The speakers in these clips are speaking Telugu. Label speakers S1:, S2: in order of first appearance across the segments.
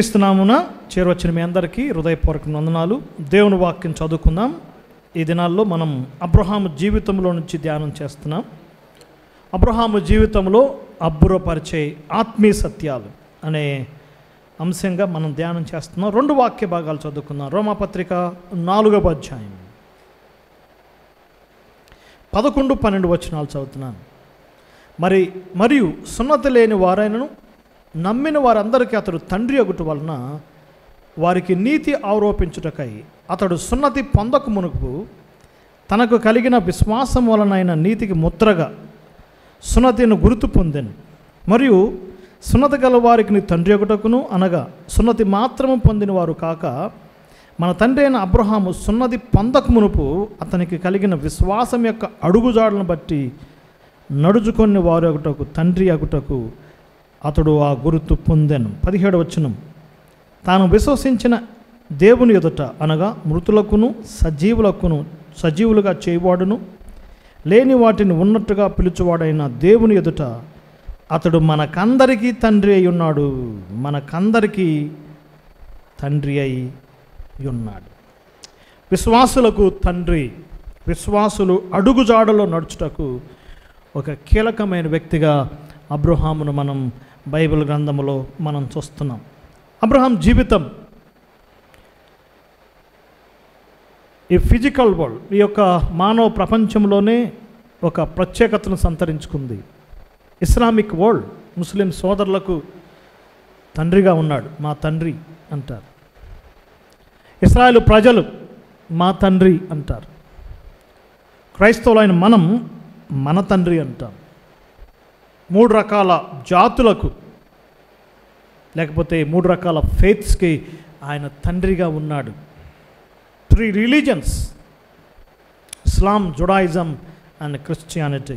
S1: క్రీస్తునామున చేరవచ్చిన మీ అందరికీ హృదయపూర్వక వందనాలు. దేవుని వాక్యం చదువుకుందాం. ఈ దినాల్లో మనం అబ్రహాము జీవితంలో నుంచి ధ్యానం చేస్తున్నాం. అబ్రహాము జీవితంలో అబ్బురపరిచే ఆత్మీయ సత్యాలు అనే అంశంగా మనం ధ్యానం చేస్తున్నాం. 2 వాక్య భాగాలు చదువుకుందాం. రోమాపత్రిక 4వ అధ్యాయం 11-12 వచనాలు చదువుతున్నాను. మరియు సున్నతి లేని వారైనను నమ్మిన వారందరికీ అతడు తండ్రి అగుట వలన వారికి నీతి ఆరోపించుటకై అతడు సున్నతి పొందక మునుపు తనకు కలిగిన విశ్వాసం వలనైన నీతికి ముద్రగా సున్నతిని గుర్తు పొందెను. మరియు సున్నతి గల వారికి తండ్రి అగుటకును, అనగా సున్నతి మాత్రము పొందిన వారు కాక మన తండ్రి అయిన అబ్రహాము సున్నతి పొందక మునుపు అతనికి కలిగిన విశ్వాసం యొక్క అడుగుజాడలను బట్టి నడుచుకొని వారు అగుటకు తండ్రి అగుటకు అతడు ఆ గుర్తు పొందెను. 17వ వచనం, తాను విశ్వసించిన దేవుని ఎదుట, అనగా మృతులకును సజీవులుగా చేయవాడును, లేని వాటిని ఉన్నట్టుగా పిలుచువాడైన దేవుని ఎదుట అతడు మనకందరికీ తండ్రి అయి ఉన్నాడు. మనకందరికీ తండ్రి అయి ఉన్నాడు. విశ్వాసులకు తండ్రి, విశ్వాసులు అడుగుజాడలో నడుచుటకు ఒక కీలకమైన వ్యక్తిగా అబ్రహామును మనం బైబిల్ గ్రంథములో మనం చూస్తున్నాం. అబ్రహాం జీవితం ఈ ఫిజికల్ వరల్డ్, ఈ యొక్క మానవ ప్రపంచంలోనే ఒక ప్రత్యేకతను సంతరించుకుంది. ఇస్లామిక్ వరల్డ్, ముస్లిం సోదరులకు తండ్రిగా ఉన్నాడు, మా తండ్రి అంటారు. ఇశ్రాయేలు ప్రజలు మా తండ్రి అంటారు. క్రైస్తవులైన మనం మన తండ్రి అంటాం. 3 రకాల జాతులకు లేకపోతే 3 రకాల ఫెయిత్స్కి ఆయన తండ్రిగా ఉన్నాడు. 3 religions, Islam, Judaism and Christianity.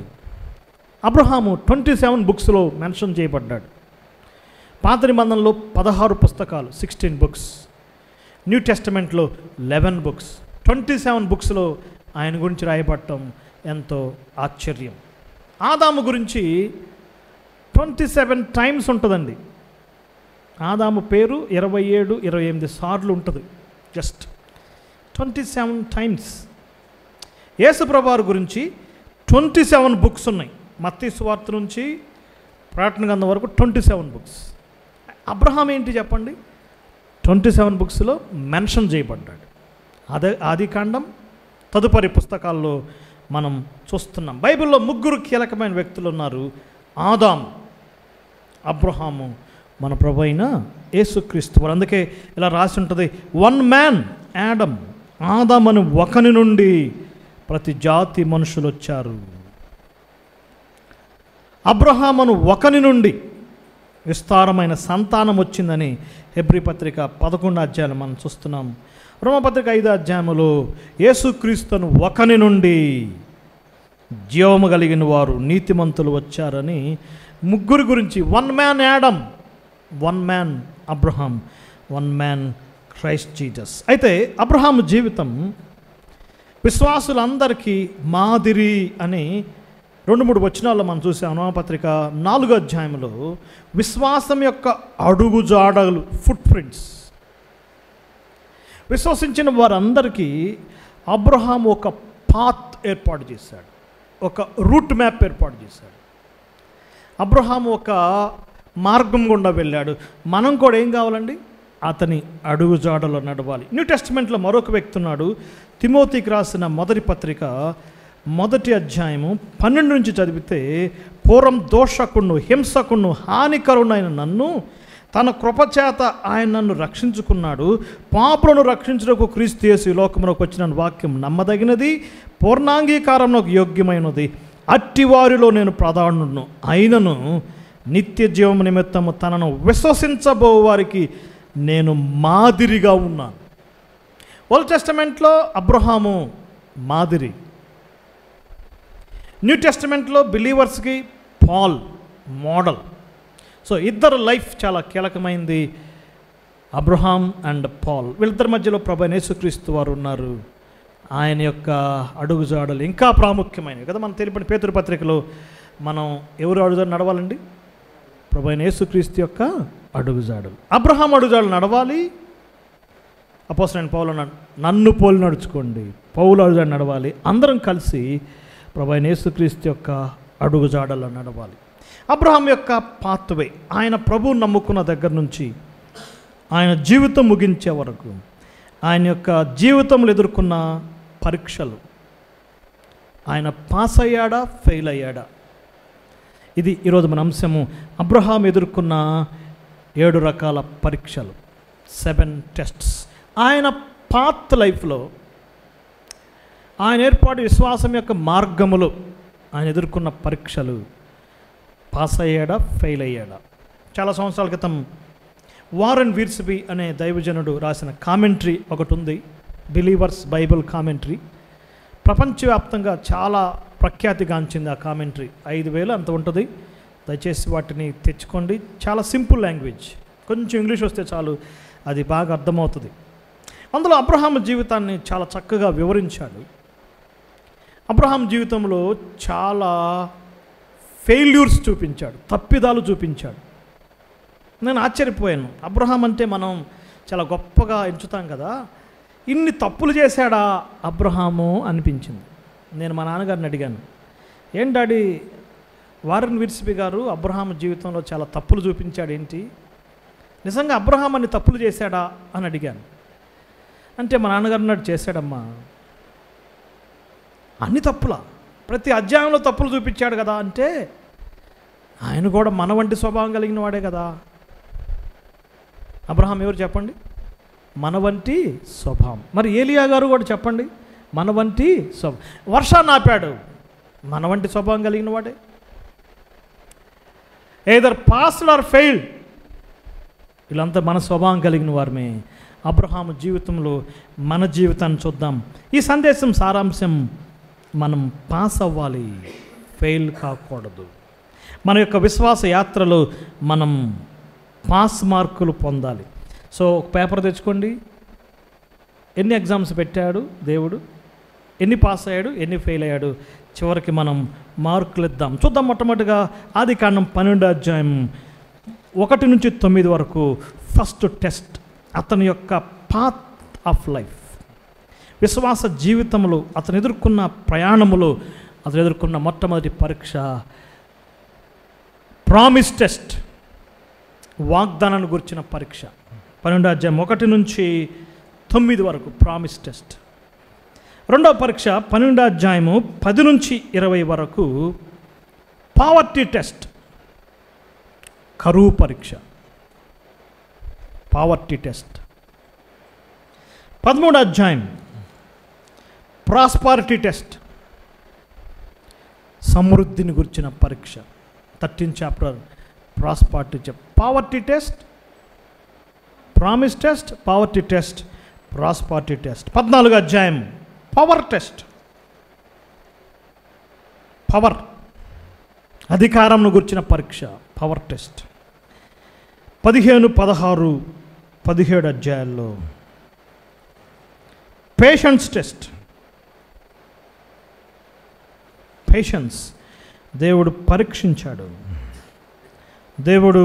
S1: Abraham 27 బుక్స్లో మెన్షన్ చేయబడ్డాడు. పాత నిబంధనలో 16 పుస్తకాలు, 16 బుక్స్. New టెస్టమెంట్లో 11 books. 27 బుక్స్లో ఆయన గురించి రాయబడటం ఎంతో ఆశ్చర్యం. ఆదాము గురించి 27 టైమ్స్ ఉంటుందండి. ఆదాము పేరు 27-28 సార్లు ఉంటుంది. Just 27 times. యేసుప్రభువారి గురించి 27 బుక్స్ ఉన్నాయి. మత్తయి సువార్త నుంచి ప్రకటన గ్రంథం వరకు 27 బుక్స్. అబ్రహాం ఏంటి చెప్పండి? 27 బుక్స్లో మెన్షన్ చేయబడ్డాడు. ఆదికాండం తదుపరి పుస్తకాల్లో మనం చూస్తున్నాం. బైబిల్లో 3 కీలకమైన వ్యక్తులు ఉన్నారు. ఆదాము, అబ్రహాము, మన ప్రభు అయిన యేసుక్రీస్తు వారు. అందుకే ఇలా రాసి ఉంటుంది, 1 మ్యాన్ యాడమ్, ఆదామను ఒకని నుండి ప్రతి జాతి మనుషులు వచ్చారు. అబ్రహామును ఒకని నుండి విస్తారమైన సంతానం వచ్చిందని హెబ్రీ పత్రిక 11వ అధ్యాయం మనం చూస్తున్నాం. రోమపత్రిక 5వ అధ్యాయంలో యేసుక్రీస్తును ఒకని నుండి జీవము కలిగిన వారు నీతిమంతులు వచ్చారని 3 గురించి 1 man Adam, 1 man Abraham, 1 man Christ Jesus. అయితే అబ్రహాము జీవితం విశ్వాసులందరికీ మాదిరి అని 2-3 వచనాల్లో మనం చూసాం. రోమపత్రిక 4వ అధ్యాయంలో విశ్వాసం యొక్క అడుగుజాడలు, ఫుట్ ప్రింట్స్. విశ్వసించిన వారందరికీ అబ్రహాము ఒక పాత్ ఏర్పాటు చేశాడు, ఒక రూట్ మ్యాప్ ఏర్పాటు చేశాడు. అబ్రహాము ఒక మార్గం గుండా వెళ్ళాడు. మనం కూడా ఏం కావాలండి? అతని అడుగుజాడలో నడవాలి. న్యూ టెస్టిమెంట్లో మరొక వ్యక్తి ఉన్నాడు. తిమోతికి రాసిన మొదటి పత్రిక 1వ అధ్యాయము 12 నుంచి చదివితే, పూర్వం దోషకుడును, హింసకుడును, హానికరుడైన నన్ను తన కృపచేత ఆయన నన్ను రక్షించుకున్నాడు. పాపులను రక్షించుటకు క్రీస్తు యేసు ఈ లోకమునకు వచ్చిన వాక్యం నమ్మదగినది, పూర్ణాంగీకారమునకు యోగ్యమైనది. అట్టి వారిలో నేను ప్రధానుడును. అయినను నిత్య జీవము నిమిత్తము తనను విశ్వసించబో వారికి నేను మాదిరిగా ఉన్నాను. ఓల్డ్ టెస్టమెంట్లో అబ్రహాము మాదిరి, న్యూ టెస్టమెంట్లో బిలీవర్స్కి పాల్ మోడల్. సో ఇద్దరు లైఫ్ చాలా కీలకమైంది. అబ్రహాం అండ్ పాల్, వీళ్ళిద్దరి మధ్యలో ప్రభు యేసుక్రీస్తు వారు ఉన్నారు. ఆయన యొక్క అడుగుజాడలు ఇంకా ప్రాముఖ్యమైనవి కదా. మనం తెలిపిన పేతురు పత్రికలో మనం ఎవరు అడుగుజాడలు నడవాలండి? ప్రభు అయిన యేసుక్రీస్తు యొక్క అడుగుజాడలు. అబ్రహాం అడుగుజాడలు నడవాలి. అపోస్తలుడైన పౌలు అన్నాడు, నన్ను పోలి నడుచుకోండి. పౌలు అడుగుజాడలు నడవాలి. అందరం కలిసి ప్రభువైన యేసుక్రీస్తు యొక్క అడుగుజాడల్లో నడవాలి. అబ్రహాం యొక్క పాత్వే, ఆయన ప్రభువుని నమ్ముకున్న దగ్గర నుంచి ఆయన జీవితం ముగించే వరకు ఆయన యొక్క జీవితంలో ఎదుర్కొన్న పరీక్షలు, ఆయన పాస్ అయ్యాడా, ఫెయిల్ అయ్యాడా, ఇది ఈరోజు మన అంశము. అబ్రహాం ఎదుర్కొన్న 7 రకాల పరీక్షలు, 7 టెస్ట్స్. ఆయన పాత్ లైఫ్లో, ఆయన ఏర్పాటు విశ్వాసం యొక్క మార్గములో ఆయన ఎదుర్కొన్న పరీక్షలు, పాస్ అయ్యాడా, ఫెయిల్ అయ్యాడా. చాలా సంవత్సరాల క్రితం వారెన్ వీర్స్బీ అనే దైవజనుడు రాసిన కామెంటరీ ఒకటి ఉంది, బిలీవర్స్ బైబిల్ కామెంటరీ. ప్రపంచవ్యాప్తంగా చాలా ప్రఖ్యాతిగాంచింది ఆ కామెంటరీ. 5,000 అంత ఉంటుంది. దయచేసి వాటిని తెచ్చుకోండి. చాలా సింపుల్ లాంగ్వేజ్, కొంచెం ఇంగ్లీష్ వస్తే చాలు, అది బాగా అర్థమవుతుంది. అందులో అబ్రహాం జీవితాన్ని చాలా చక్కగా వివరించాడు. అబ్రహాం జీవితంలో చాలా ఫెయిల్యూర్స్ చూపించాడు, తప్పిదాలు చూపించాడు. నేను ఆశ్చర్యపోయాను. అబ్రహాం అంటే మనం చాలా గొప్పగా ఎంచుతాం కదా, ఇన్ని తప్పులు చేశాడా అబ్రహాము అనిపించింది. నేను మా నాన్నగారిని అడిగాను, ఏం డాడీ, వారెన్ వీర్స్బీ గారు అబ్రహాం జీవితంలో చాలా తప్పులు చూపించాడు ఏంటి, నిజంగా అబ్రహాం అన్ని తప్పులు చేశాడా అని అడిగాను. అంటే మా నాన్నగారు అన్నాడు, చేశాడమ్మా. అన్ని తప్పులా? ప్రతి అధ్యాయంలో తప్పులు చూపించాడు కదా. అంటే ఆయన కూడా మన వంటి స్వభావం కలిగిన వాడే కదా. అబ్రహాం ఎవరు చెప్పండి? మన వంటి స్వభావం. మరి ఏలియా గారు కూడా చెప్పండి, మన వంటి స్వభావం. వర్షాన్ని ఆపాడు, మన వంటి స్వభావం కలిగిన వాడే. ఎయిదర్ పాస్డ్ ఆర్ ఫెయిల్డ్, వీళ్ళంతా మన స్వభావం కలిగిన వారమే. అబ్రహాము జీవితంలో మన జీవితాన్ని చూద్దాం. ఈ సందేశం సారాంశం, మనం పాస్ అవ్వాలి, ఫెయిల్ కాకూడదు. మన యొక్క విశ్వాస యాత్రలో మనం పాస్ మార్కులు పొందాలి. సో ఒక పేపర్ తెచ్చుకోండి, ఎన్ని ఎగ్జామ్స్ పెట్టాడు దేవుడు, ఎన్ని పాస్ అయ్యాడు, ఎన్ని ఫెయిల్ అయ్యాడు, చివరికి మనం మార్కులు ఇద్దాం. చూద్దాం. మొట్టమొదటిగా ఆదికాండం 12వ అధ్యాయం 1 నుంచి 9 వరకు ఫస్ట్ టెస్ట్, అతని యొక్క పాత్ ఆఫ్ లైఫ్, విశ్వాస జీవితంలో అతను ఎదుర్కొన్న ప్రయాణములో అతను ఎదుర్కొన్న మొట్టమొదటి పరీక్ష ప్రామిస్ టెస్ట్, వాగ్దానాన్ని గురించిన పరీక్ష. 12వ అధ్యాయం 1 నుంచి 9 వరకు ప్రామిస్ టెస్ట్. రెండవ పరీక్ష 12వ అధ్యాయము 10 నుంచి 20 వరకు పావర్టీ టెస్ట్, కరువు పరీక్ష, పావర్టీ టెస్ట్. 13వ అధ్యాయం ప్రాస్పారిటీ టెస్ట్, సమృద్ధిని గురించిన పరీక్ష. 13th chapter prosperity test, poverty test, promise test, poverty test, prosperity test. 14వ అధ్యాయం పవర్ టెస్ట్, పవర్, అధికారంను గురించిన పరీక్ష, పవర్ టెస్ట్. 15, 16, 17 అధ్యాయాల్లో పేషెన్స్ టెస్ట్, పేషెన్స్. దేవుడు పరీక్షించాడు, దేవుడు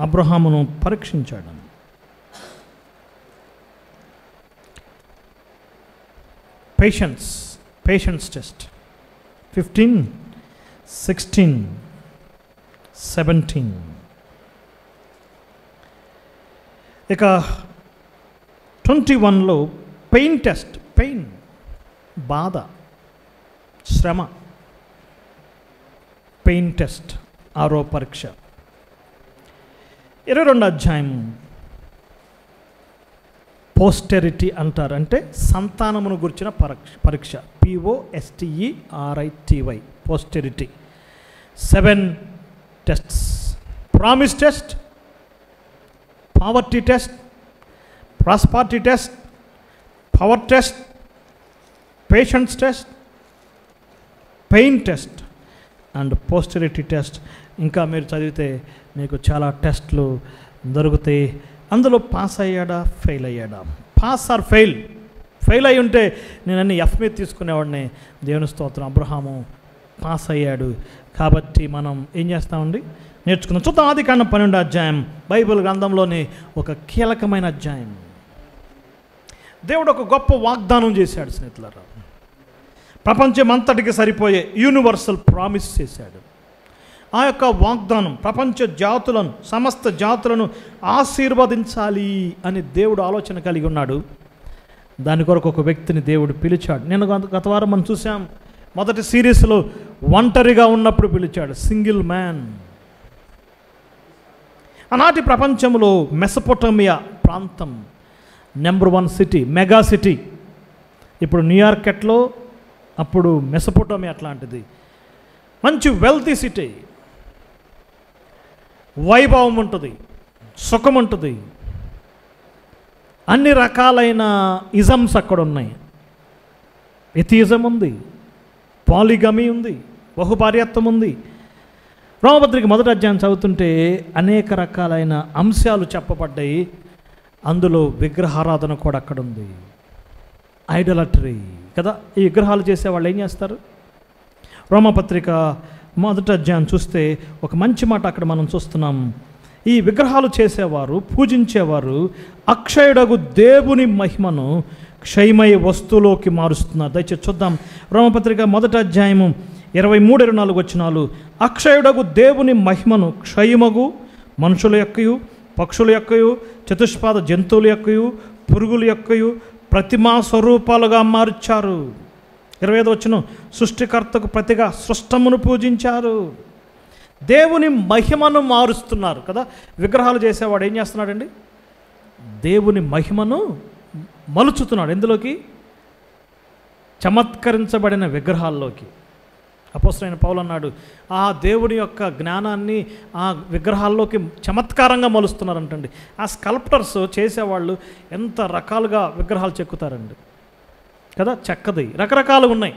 S1: అబ్రహామును పరీక్షించాడు. Patience test 15, 16, 17. ఇక 21లో పెయిన్ టెస్ట్, పెయిన్, బాధ, శ్రమ, పెయిన్ టెస్ట్, 6వ పరీక్ష. 22వ అధ్యాయం పోస్టెరిటీ అంటారు, అంటే సంతానమును గురించిన పరీక్ష, POSTERITY, posterity. 7 tests, promise test, poverty test, prosperity test, power test, patience test, pain test and posterity test. ఇంకా మీరు చదివితే మీకు చాలా టెస్ట్లు దొరుకుతాయి. అందులో పాస్ అయ్యాడా, ఫెయిల్ అయ్యాడా? Pass or fail. ఫెయిల్ అయి ఉంటే నేను అన్ని F మీద తీసుకునేవాడిని. దేవుని స్తోత్రం, అబ్రహాము పాస్ అయ్యాడు. కాబట్టి మనం ఏం చేస్తామండి, నేర్చుకుందాం. చూద్దాం. ఆదికాండం 12వ అధ్యాయం బైబిల్ గ్రంథంలోని ఒక కీలకమైన అధ్యాయం. దేవుడు ఒక గొప్ప వాగ్దానం చేశాడు స్నేహితులారా. ప్రపంచం అంతటికి సరిపోయే యూనివర్సల్ ప్రామిస్ చేశాడు. ఆ యొక్క వాగ్దానం ప్రపంచ జాతులను, సమస్త జాతులను ఆశీర్వదించాలి అని దేవుడు ఆలోచన కలిగి ఉన్నాడు. దాని కొరకు ఒక వ్యక్తిని దేవుడు పిలిచాడు. నేను గత వారం మనం చూసాం, మొదటి సిరీస్లో ఒంటరిగా ఉన్నప్పుడు పిలిచాడు, సింగిల్ మ్యాన్. ఆనాటి ప్రపంచంలో మెసపోటమియా ప్రాంతం నెంబర్ 1 సిటీ, మెగా సిటీ. ఇప్పుడు న్యూయార్క్ ఎట్లో, అప్పుడు మెసపోటమియా అట్లాంటిది. మంచి వెల్తీ సిటీ, వైభవం ఉంటుంది, సుఖం ఉంటుంది, అన్ని రకాలైన ఇజమ్స్ అక్కడ ఉన్నాయి. ఎథియిజం ఉంది, పాలిగమీ ఉంది, బహుభార్యత్వం ఉంది. రోమపత్రిక 1వ అధ్యాయం చదువుతుంటే అనేక రకాలైన అంశాలు చెప్పబడ్డాయి. అందులో విగ్రహారాధన కూడా అక్కడ ఉంది, ఐడలటరీ కదా. ఈ విగ్రహాలు చేసేవాళ్ళు ఏం చేస్తారు? రోమపత్రిక 1వ అధ్యాయం చూస్తే ఒక మంచి మాట అక్కడ మనం చూస్తున్నాం. ఈ విగ్రహాలు చేసేవారు, పూజించేవారు అక్షయుడగు దేవుని మహిమను క్షయమయ వస్తువులోకి మారుస్తున్నారు. దయచేసి చూద్దాం. రోమపత్రిక 1వ అధ్యాయము 23-24 వచనాలు. అక్షయుడగు దేవుని మహిమను క్షయమగు మనుషుల యొక్కయు, పక్షుల యొక్కయు, చతుష్పాద జంతువుల యొక్కయు, పురుగుల యొక్కయు ప్రతిమా స్వరూపాలుగా మార్చారు. 25వ వచనం, సృష్టికర్తకు ప్రతిగా సృష్టమును పూజించారు. దేవుని మహిమను మారుస్తున్నారు కదా. విగ్రహాలు చేసేవాడు ఏం చేస్తున్నాడండి? దేవుని మహిమను మలుచుతున్నాడు. ఎందులోకి? చమత్కరించబడిన విగ్రహాల్లోకి. అపోస్తలుడైన పౌలు అన్నాడు, ఆ దేవుని యొక్క జ్ఞానాన్ని ఆ విగ్రహాల్లోకి చమత్కారంగా మలుస్తున్నారంటండి. ఆ స్కల్ప్టర్స్ చేసేవాళ్ళు ఎంత రకాలుగా విగ్రహాలు చెక్కుతారండి కదా. చెక్కది రకరకాలుగా ఉన్నాయి.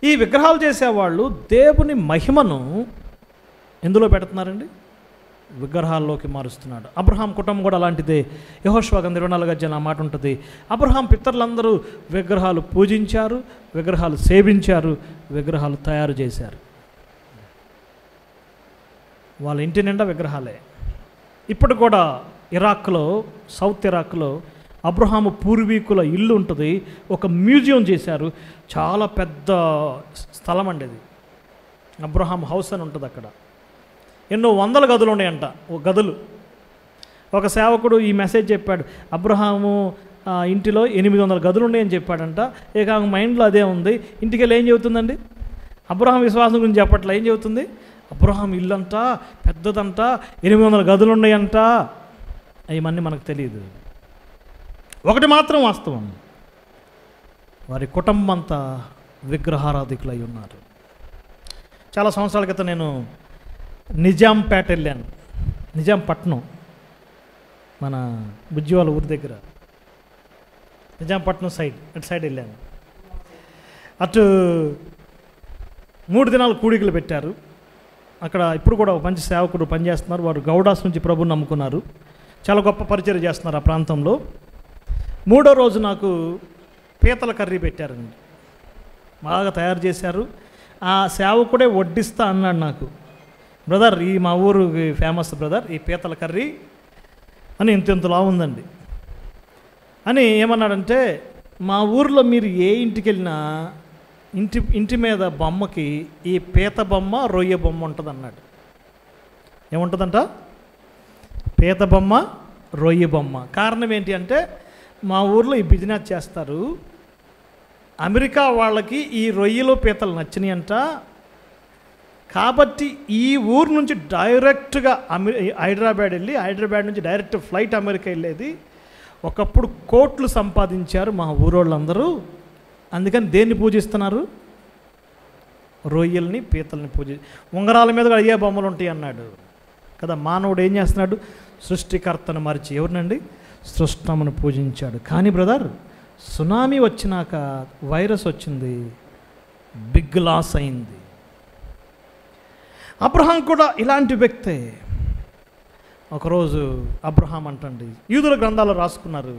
S1: ఈ విగ్రహాలు చేసేవాళ్ళు దేవుని మహిమను ఎందులో పెడుతున్నారండి? విగ్రహాల్లోకి మారుస్తున్నాడు. అబ్రహాం కుటుంబం కూడా అలాంటిదే. యెహోషువ గ్రంథం 24వ అధ్యాయం ఆ మాట ఉంటుంది. అబ్రహాం పితరులందరూ విగ్రహాలు పూజించారు, విగ్రహాలు సేవించారు, విగ్రహాలు తయారు చేశారు. వాళ్ళ ఇంటి నిండా విగ్రహాలే. ఇప్పుడు కూడా ఇరాక్లో, సౌత్ ఇరాక్లో అబ్రహాము పూర్వీకుల ఇల్లు ఉంటుంది. ఒక మ్యూజియం చేశారు. చాలా పెద్ద స్థలం అండి అది. అబ్రహాం హౌస్ అని ఉంటుంది అక్కడ. ఎన్నో వందల గదులు ఉన్నాయంట. గదులు. ఒక సేవకుడు ఈ మెసేజ్ చెప్పాడు, అబ్రహాము ఇంటిలో 800 గదులు ఉన్నాయని చెప్పాడంట. ఇక మైండ్లో అదే ఉంది. ఇంటికి వెళ్ళి ఏం చెబుతుందండి? అబ్రహాం విశ్వాసం గురించి చెప్పట్లే. ఏం చెబుతుంది? అబ్రహాం ఇల్లు అంట పెద్దదంట, 800 గదులు ఉన్నాయంట. అవన్నీ మనకు తెలియదు. ఒకటి మాత్రం వాస్తవం, వారి కుటుంబం అంతా విగ్రహారాధికులు అయి ఉన్నారు. చాలా సంవత్సరాల క్రితం నేను నిజాంపేట వెళ్ళాను. నిజాంపట్నం, మన బుజ్జి వాళ్ళ ఊరి దగ్గర. నిజాంపట్నం అటు సైడ్ వెళ్ళాను. అటు 3 దినాలు కూడికలు పెట్టారు. అక్కడ ఇప్పుడు కూడా ఒక మంచి సేవకుడు పనిచేస్తున్నారు. వారు గౌడాస్ నుంచి ప్రభుని నమ్ముకున్నారు. చాలా గొప్ప పరిచయం చేస్తున్నారు ఆ ప్రాంతంలో. 3వ రోజు నాకు పీతల కర్రీ పెట్టారండి. బాగా తయారు చేశారు. ఆ సేవకుడే వడ్డిస్తా అన్నాడు నాకు, బ్రదర్ ఈ మా ఊరు ఫేమస్ బ్రదర్ ఈ పీతల కర్రీ అని ఇంతలా ఉందండి అని ఏమన్నాడంటే, మా ఊరిలో మీరు ఏ ఇంటికి వెళ్ళినా ఇంటి మీద బొమ్మకి ఈ పీత బొమ్మ, రొయ్య బొమ్మ ఉంటుంది అన్నాడు. ఏముంటుందంట? పీత బొమ్మ, రొయ్య బొమ్మ. కారణం ఏంటి అంటే, మా ఊర్లో ఈ బిజినెస్ చేస్తారు. అమెరికా వాళ్ళకి ఈ రొయ్యలు పీతలు నచ్చినాయి అంట. కాబట్టి ఈ ఊరు నుంచి డైరెక్ట్గా హైదరాబాద్ వెళ్ళి, హైదరాబాద్ నుంచి డైరెక్ట్ ఫ్లైట్ అమెరికా వెళ్ళేది. ఒకప్పుడు కోట్లు సంపాదించారు మా ఊరోళ్ళందరూ. అందుకని దేన్ని పూజిస్తున్నారు? రొయ్యల్ని, పీతల్ని ఉంగరాల మీద కూడా అయ్యే బొమ్మలు ఉంటాయి అన్నాడు కదా. మానవుడు ఏం చేస్తున్నాడు? సృష్టికర్తను మరిచి ఎవరినండి? సృష్టమును పూజించాడు. కానీ బ్రదర్, సునామీ వచ్చినాక వైరస్ వచ్చింది, బిగ్ లాస్ అయింది. అబ్రహాం కూడా ఇలాంటి వ్యక్తే. ఒకరోజు అబ్రహాం అంటండి, యూదుల గ్రంథాలు రాసుకున్నారు,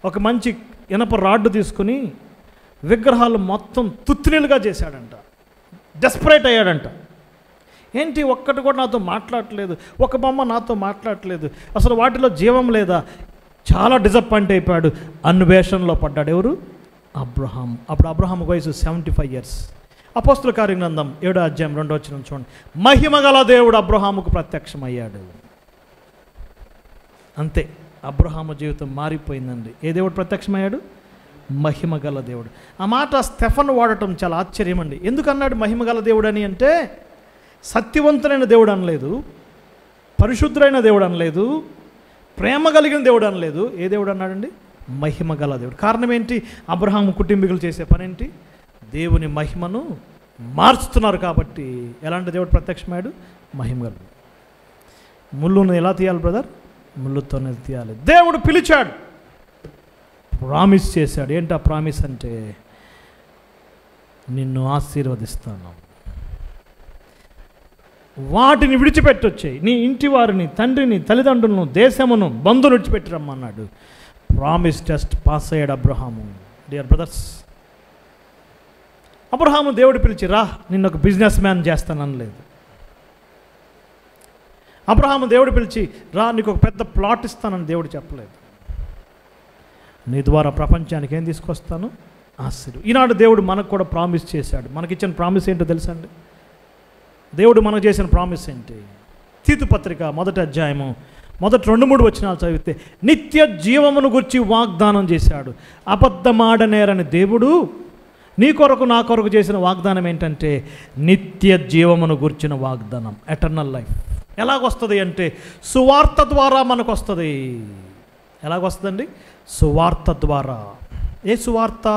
S1: ఒక మంచి ఇనప రాడ్డు తీసుకుని విగ్రహాలు మొత్తం తుత్తినీలుగా చేశాడంట. డెస్పరేట్ అయ్యాడంట. ఏంటి ఒక్కటి కూడా నాతో మాట్లాడట్లేదు, ఒక బొమ్మ నాతో మాట్లాడట్లేదు, అసలు వాటిలో జీవం లేదా? చాలా డిసప్పాయింట్ అయిపోయాడు, అన్వేషణలో పడ్డాడు. ఎవరు? అబ్రహాం. అప్పుడు అబ్రహాం వయసు 75 years. అపోస్తుల కార్యగ్రంథం 7వ అధ్యాయం 2వ వచనం చూడండి. మహిమగల దేవుడు అబ్రహాముకు ప్రత్యక్షమయ్యాడు. అంతే, అబ్రహాము జీవితం మారిపోయిందండి. ఏ దేవుడు ప్రత్యక్షమయ్యాడు? మహిమగల దేవుడు. ఆ మాట స్టెఫన్ వాడటం చాలా ఆశ్చర్యం అండి. ఎందుకన్నాడు మహిమగల దేవుడు అని అంటే, సత్యవంతులైన దేవుడు అనలేదు, పరిశుద్ధులైన దేవుడు అనలేదు, ప్రేమ కలిగిన దేవుడు అనలేదు. ఏ దేవుడు అన్నాడండి? మహిమగల దేవుడు. కారణం ఏంటి? అబ్రహాము కుటుంబీకులు చేసే పని ఏంటి? దేవుని మహిమను మార్చుతున్నారు కాబట్టి. ఎలాంటి దేవుడు ప్రత్యక్షమయ్యాడు? మహిమగల. ముళ్ళును ఎలా తీయాలి బ్రదర్? ముళ్ళుతోనే తీయాలి. దేవుడు పిలిచాడు, ప్రామిస్ చేశాడు. ఏంటి ఆ ప్రామిస్ అంటే, నిన్ను ఆశీర్వదిస్తాను, వాటిని విడిచిపెట్టొచ్చాయి, నీ ఇంటి వారిని, తండ్రిని, తల్లిదండ్రులను, దేశమును, బంధువులు విడిచిపెట్టి రమ్మన్నాడు. ప్రామిస్ టెస్ట్ పాస్ అయ్యాడు అబ్రహాము. డియర్ బ్రదర్స్, అబ్రహాము దేవుడు పిలిచి రా నిన్ను ఒక బిజినెస్ మ్యాన్ చేస్తాననలేదు. అబ్రహాము దేవుడు పిలిచి రా నీకు ఒక పెద్ద ప్లాట్ ఇస్తానని దేవుడు చెప్పలేదు. నీ ద్వారా ప్రపంచానికి ఏం తీసుకొస్తాను? ఆశీర్వాదం. ఈనాడు దేవుడు మనకు కూడా ప్రామిస్ చేశాడు. మనకిచ్చిన ప్రామిస్ ఏంటో తెలుసా అండి? దేవుడు మనకు చేసిన ప్రామిస్ ఏంటి? తీతు పత్రిక 1వ అధ్యాయము మొదటి 2-3 వచనాలు చదివితే, నిత్య జీవమును గురించి వాగ్దానం చేశాడు. అబద్ధమాడనేరని దేవుడు నీ కొరకు నా కొరకు చేసిన వాగ్దానం ఏంటంటే, నిత్య జీవమును గురించిన వాగ్దానం, ఎటర్నల్ లైఫ్. ఎలాగొస్తుంది అంటే, సువార్త ద్వారా మనకు వస్తుంది. ఎలాగొస్తుందండి? సువార్త ద్వారా. ఏ సువార్త?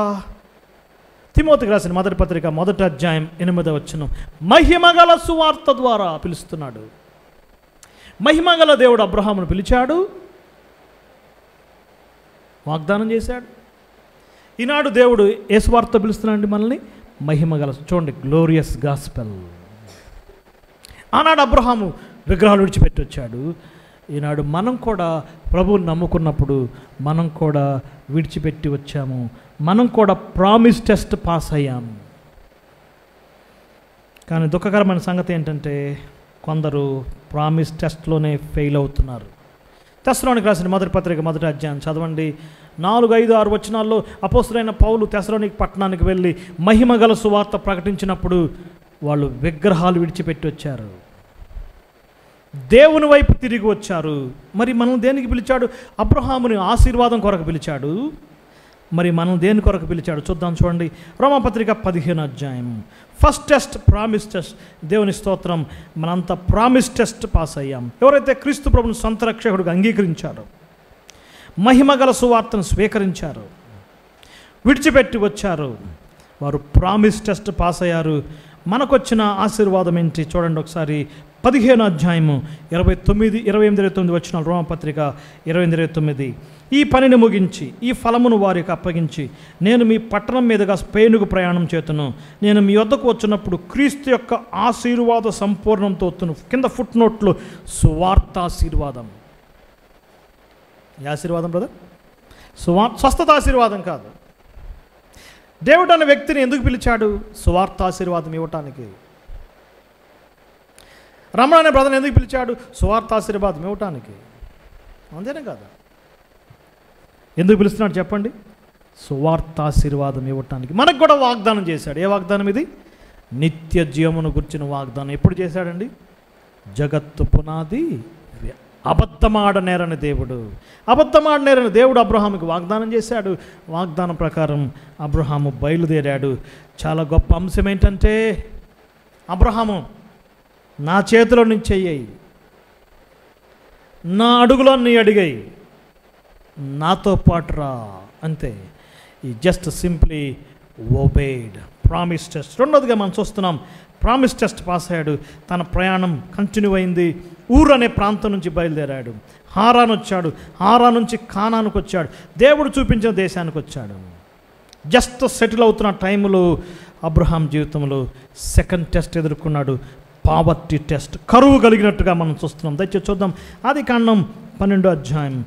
S1: తిమోతికి రాసిన మొదటి పత్రిక 1వ అధ్యాయం 8వ వచనం, మహిమగల సువార్త ద్వారా పిలుస్తున్నాడు. మహిమగల దేవుడు అబ్రహామును పిలిచాడు, వాగ్దానం చేశాడు. ఈనాడు దేవుడు ఏ సువార్త పిలుస్తున్నాడు మనల్ని? మహిమగల. చూడండి, గ్లోరియస్ గాస్పెల్. ఆనాడు అబ్రహాము విగ్రహాలు విడిచిపెట్టి వచ్చాడు. ఈనాడు మనం కూడా ప్రభువుని నమ్ముకున్నప్పుడు మనం కూడా విడిచిపెట్టి వచ్చాము. మనం కూడా ప్రామిస్ టెస్ట్ పాస్ అయ్యాము. కానీ దుఃఖకరమైన సంగతి ఏంటంటే, కొందరు ప్రామిస్ టెస్ట్లోనే ఫెయిల్ అవుతున్నారు. తెస్సలోనికి రాసిన మొదటి పత్రిక 1వ అధ్యాయం చదవండి. 4, 5, 6 వచనాల్లో అపోస్తలుడైన పౌలు తెస్సలోనికి పట్టణానికి వెళ్ళి మహిమగల సువార్త ప్రకటించినప్పుడు వాళ్ళు విగ్రహాలు విడిచిపెట్టి వచ్చారు, దేవుని వైపు తిరిగి వచ్చారు. మరి మనం దేనికి పిలిచాడు? అబ్రహాముని ఆశీర్వాదం కొరకు పిలిచాడు. మరి మనం దేని కొరకు పిలిచాడు చూద్దాం. చూడండి, రోమాపత్రిక 15వ అధ్యాయం. First test promise test. దేవుని స్తోత్రం, మనంతా ప్రామిస్ టెస్ట్ పాస్ అయ్యాం. ఎవరైతే క్రీస్తు ప్రభుని సొంత రక్షకుడిగా అంగీకరించారో, మహిమగల సువార్తను స్వీకరించారు, విడిచిపెట్టి వచ్చారు, వారు ప్రామిస్ టెస్ట్ పాస్ అయ్యారు. మనకొచ్చిన ఆశీర్వాదం ఏంటి చూడండి ఒకసారి. 15వ అధ్యాయము 28, 29 వచనాలు. రోమపత్రిక 28:29. ఈ పనిని ముగించి ఈ ఫలమును వారికి అప్పగించి నేను మీ పట్టణం మీదుగా స్పెయిన్కు ప్రయాణం చేతును. నేను మీ వద్దకు వచ్చినప్పుడు క్రీస్తు యొక్క ఆశీర్వాద సంపూర్ణంతో వస్తును. కింద ఫుట్ నోట్లు సువార్తాశీర్వాదం. ఏ ఆశీర్వాదం బ్రదర్? స్వస్థత ఆశీర్వాదం కాదు. దేవుడు అనే వ్యక్తిని ఎందుకు పిలిచాడు? సువార్తాశీర్వాదం ఇవ్వటానికి. రమణ అనే బ్రదర్ని ఎందుకు పిలిచాడు? సువార్తాశీర్వాదం ఇవ్వటానికి. అంతేనే కాదా? ఎందుకు పిలుస్తున్నాడు చెప్పండి? సువార్తాశీర్వాదం ఇవ్వటానికి. మనకు కూడా వాగ్దానం చేశాడు. ఏ వాగ్దానం ఇది? నిత్య జీవమును గుర్చిన వాగ్దానం. ఎప్పుడు చేశాడండి? జగత్తు పునాది అబద్ధమాడనేరని దేవుడు. అబద్ధమాడనేరని దేవుడు అబ్రహాముకి వాగ్దానం చేశాడు. వాగ్దానం ప్రకారం అబ్రహాము బయలుదేరాడు. చాలా గొప్ప అంశం ఏంటంటే, అబ్రహాము నా చేతిలో నుంచి చెయ్యి, నా అడుగులో నీ అడిగాయి, నాతో పాటు రా, అంతే. ఈ just simply obeyed. Promise test. రెండోదిగా మనం చూస్తున్నాం, ప్రామిస్ టెస్ట్ పాస్ అయ్యాడు. తన ప్రయాణం కంటిన్యూ అయింది. ఊరు అనే ప్రాంతం నుంచి బయలుదేరాడు. హారాన్ వచ్చాడు. హారాన్ నుంచి కానానికి వచ్చాడు. దేవుడు చూపించిన దేశానికి వచ్చాడు. జస్ట్ సెటిల్ అవుతున్న టైంలో అబ్రహాం జీవితంలో సెకండ్ టెస్ట్ ఎదుర్కొన్నాడు. Poverty test. కరువు కలిగినట్టుగా మనం చూస్తున్నాం. దయచేసి చూద్దాం. ఆదికాండం 12వ అధ్యాయం.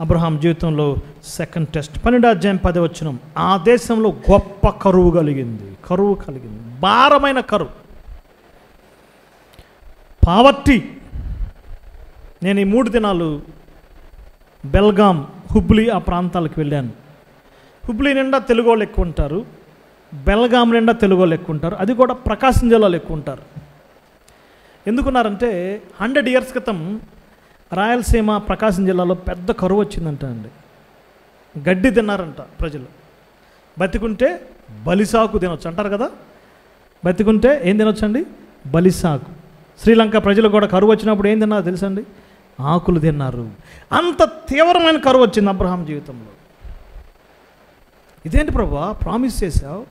S1: అబ్రహాం జీవితంలో సెకండ్ టెస్ట్. 12వ అధ్యాయం 10వ వచనం. ఆ దేశంలో గొప్ప కరువు కలిగింది. భారమైన కరువు. పావర్టీ. నేను ఈ 3 దినాలు బెల్గాం, హుబ్లీ ఆ ప్రాంతాలకు వెళ్ళాను. హుబ్లీ నిండా తెలుగు వాళ్ళు ఎక్కువ ఉంటారు, బెల్గాం నిండా తెలుగు వాళ్ళు ఎక్కువ ఉంటారు, అది కూడా ప్రకాశం జిల్లాలో ఎక్కువ ఉంటారు. ఎందుకున్నారంటే 100 years క్రితం రాయలసీమ ప్రకాశం జిల్లాలో పెద్ద కరువు వచ్చిందంట అండి. గడ్డి తిన్నారంట ప్రజలు. బతికుంటే బలిసాకు తినొచ్చు అంటారు కదా, బతికుంటే ఏం తినొచ్చండి? బలిసాకు. శ్రీలంక ప్రజలు కూడా కరువు వచ్చినప్పుడు ఏం తిన్నారు తెలుసండి? ఆకులు తిన్నారు. అంత తీవ్రమైన కరువు వచ్చింది అబ్రహాం జీవితంలో. ఇదేంటి ప్రభువా, ప్రామిస్ చేశావు,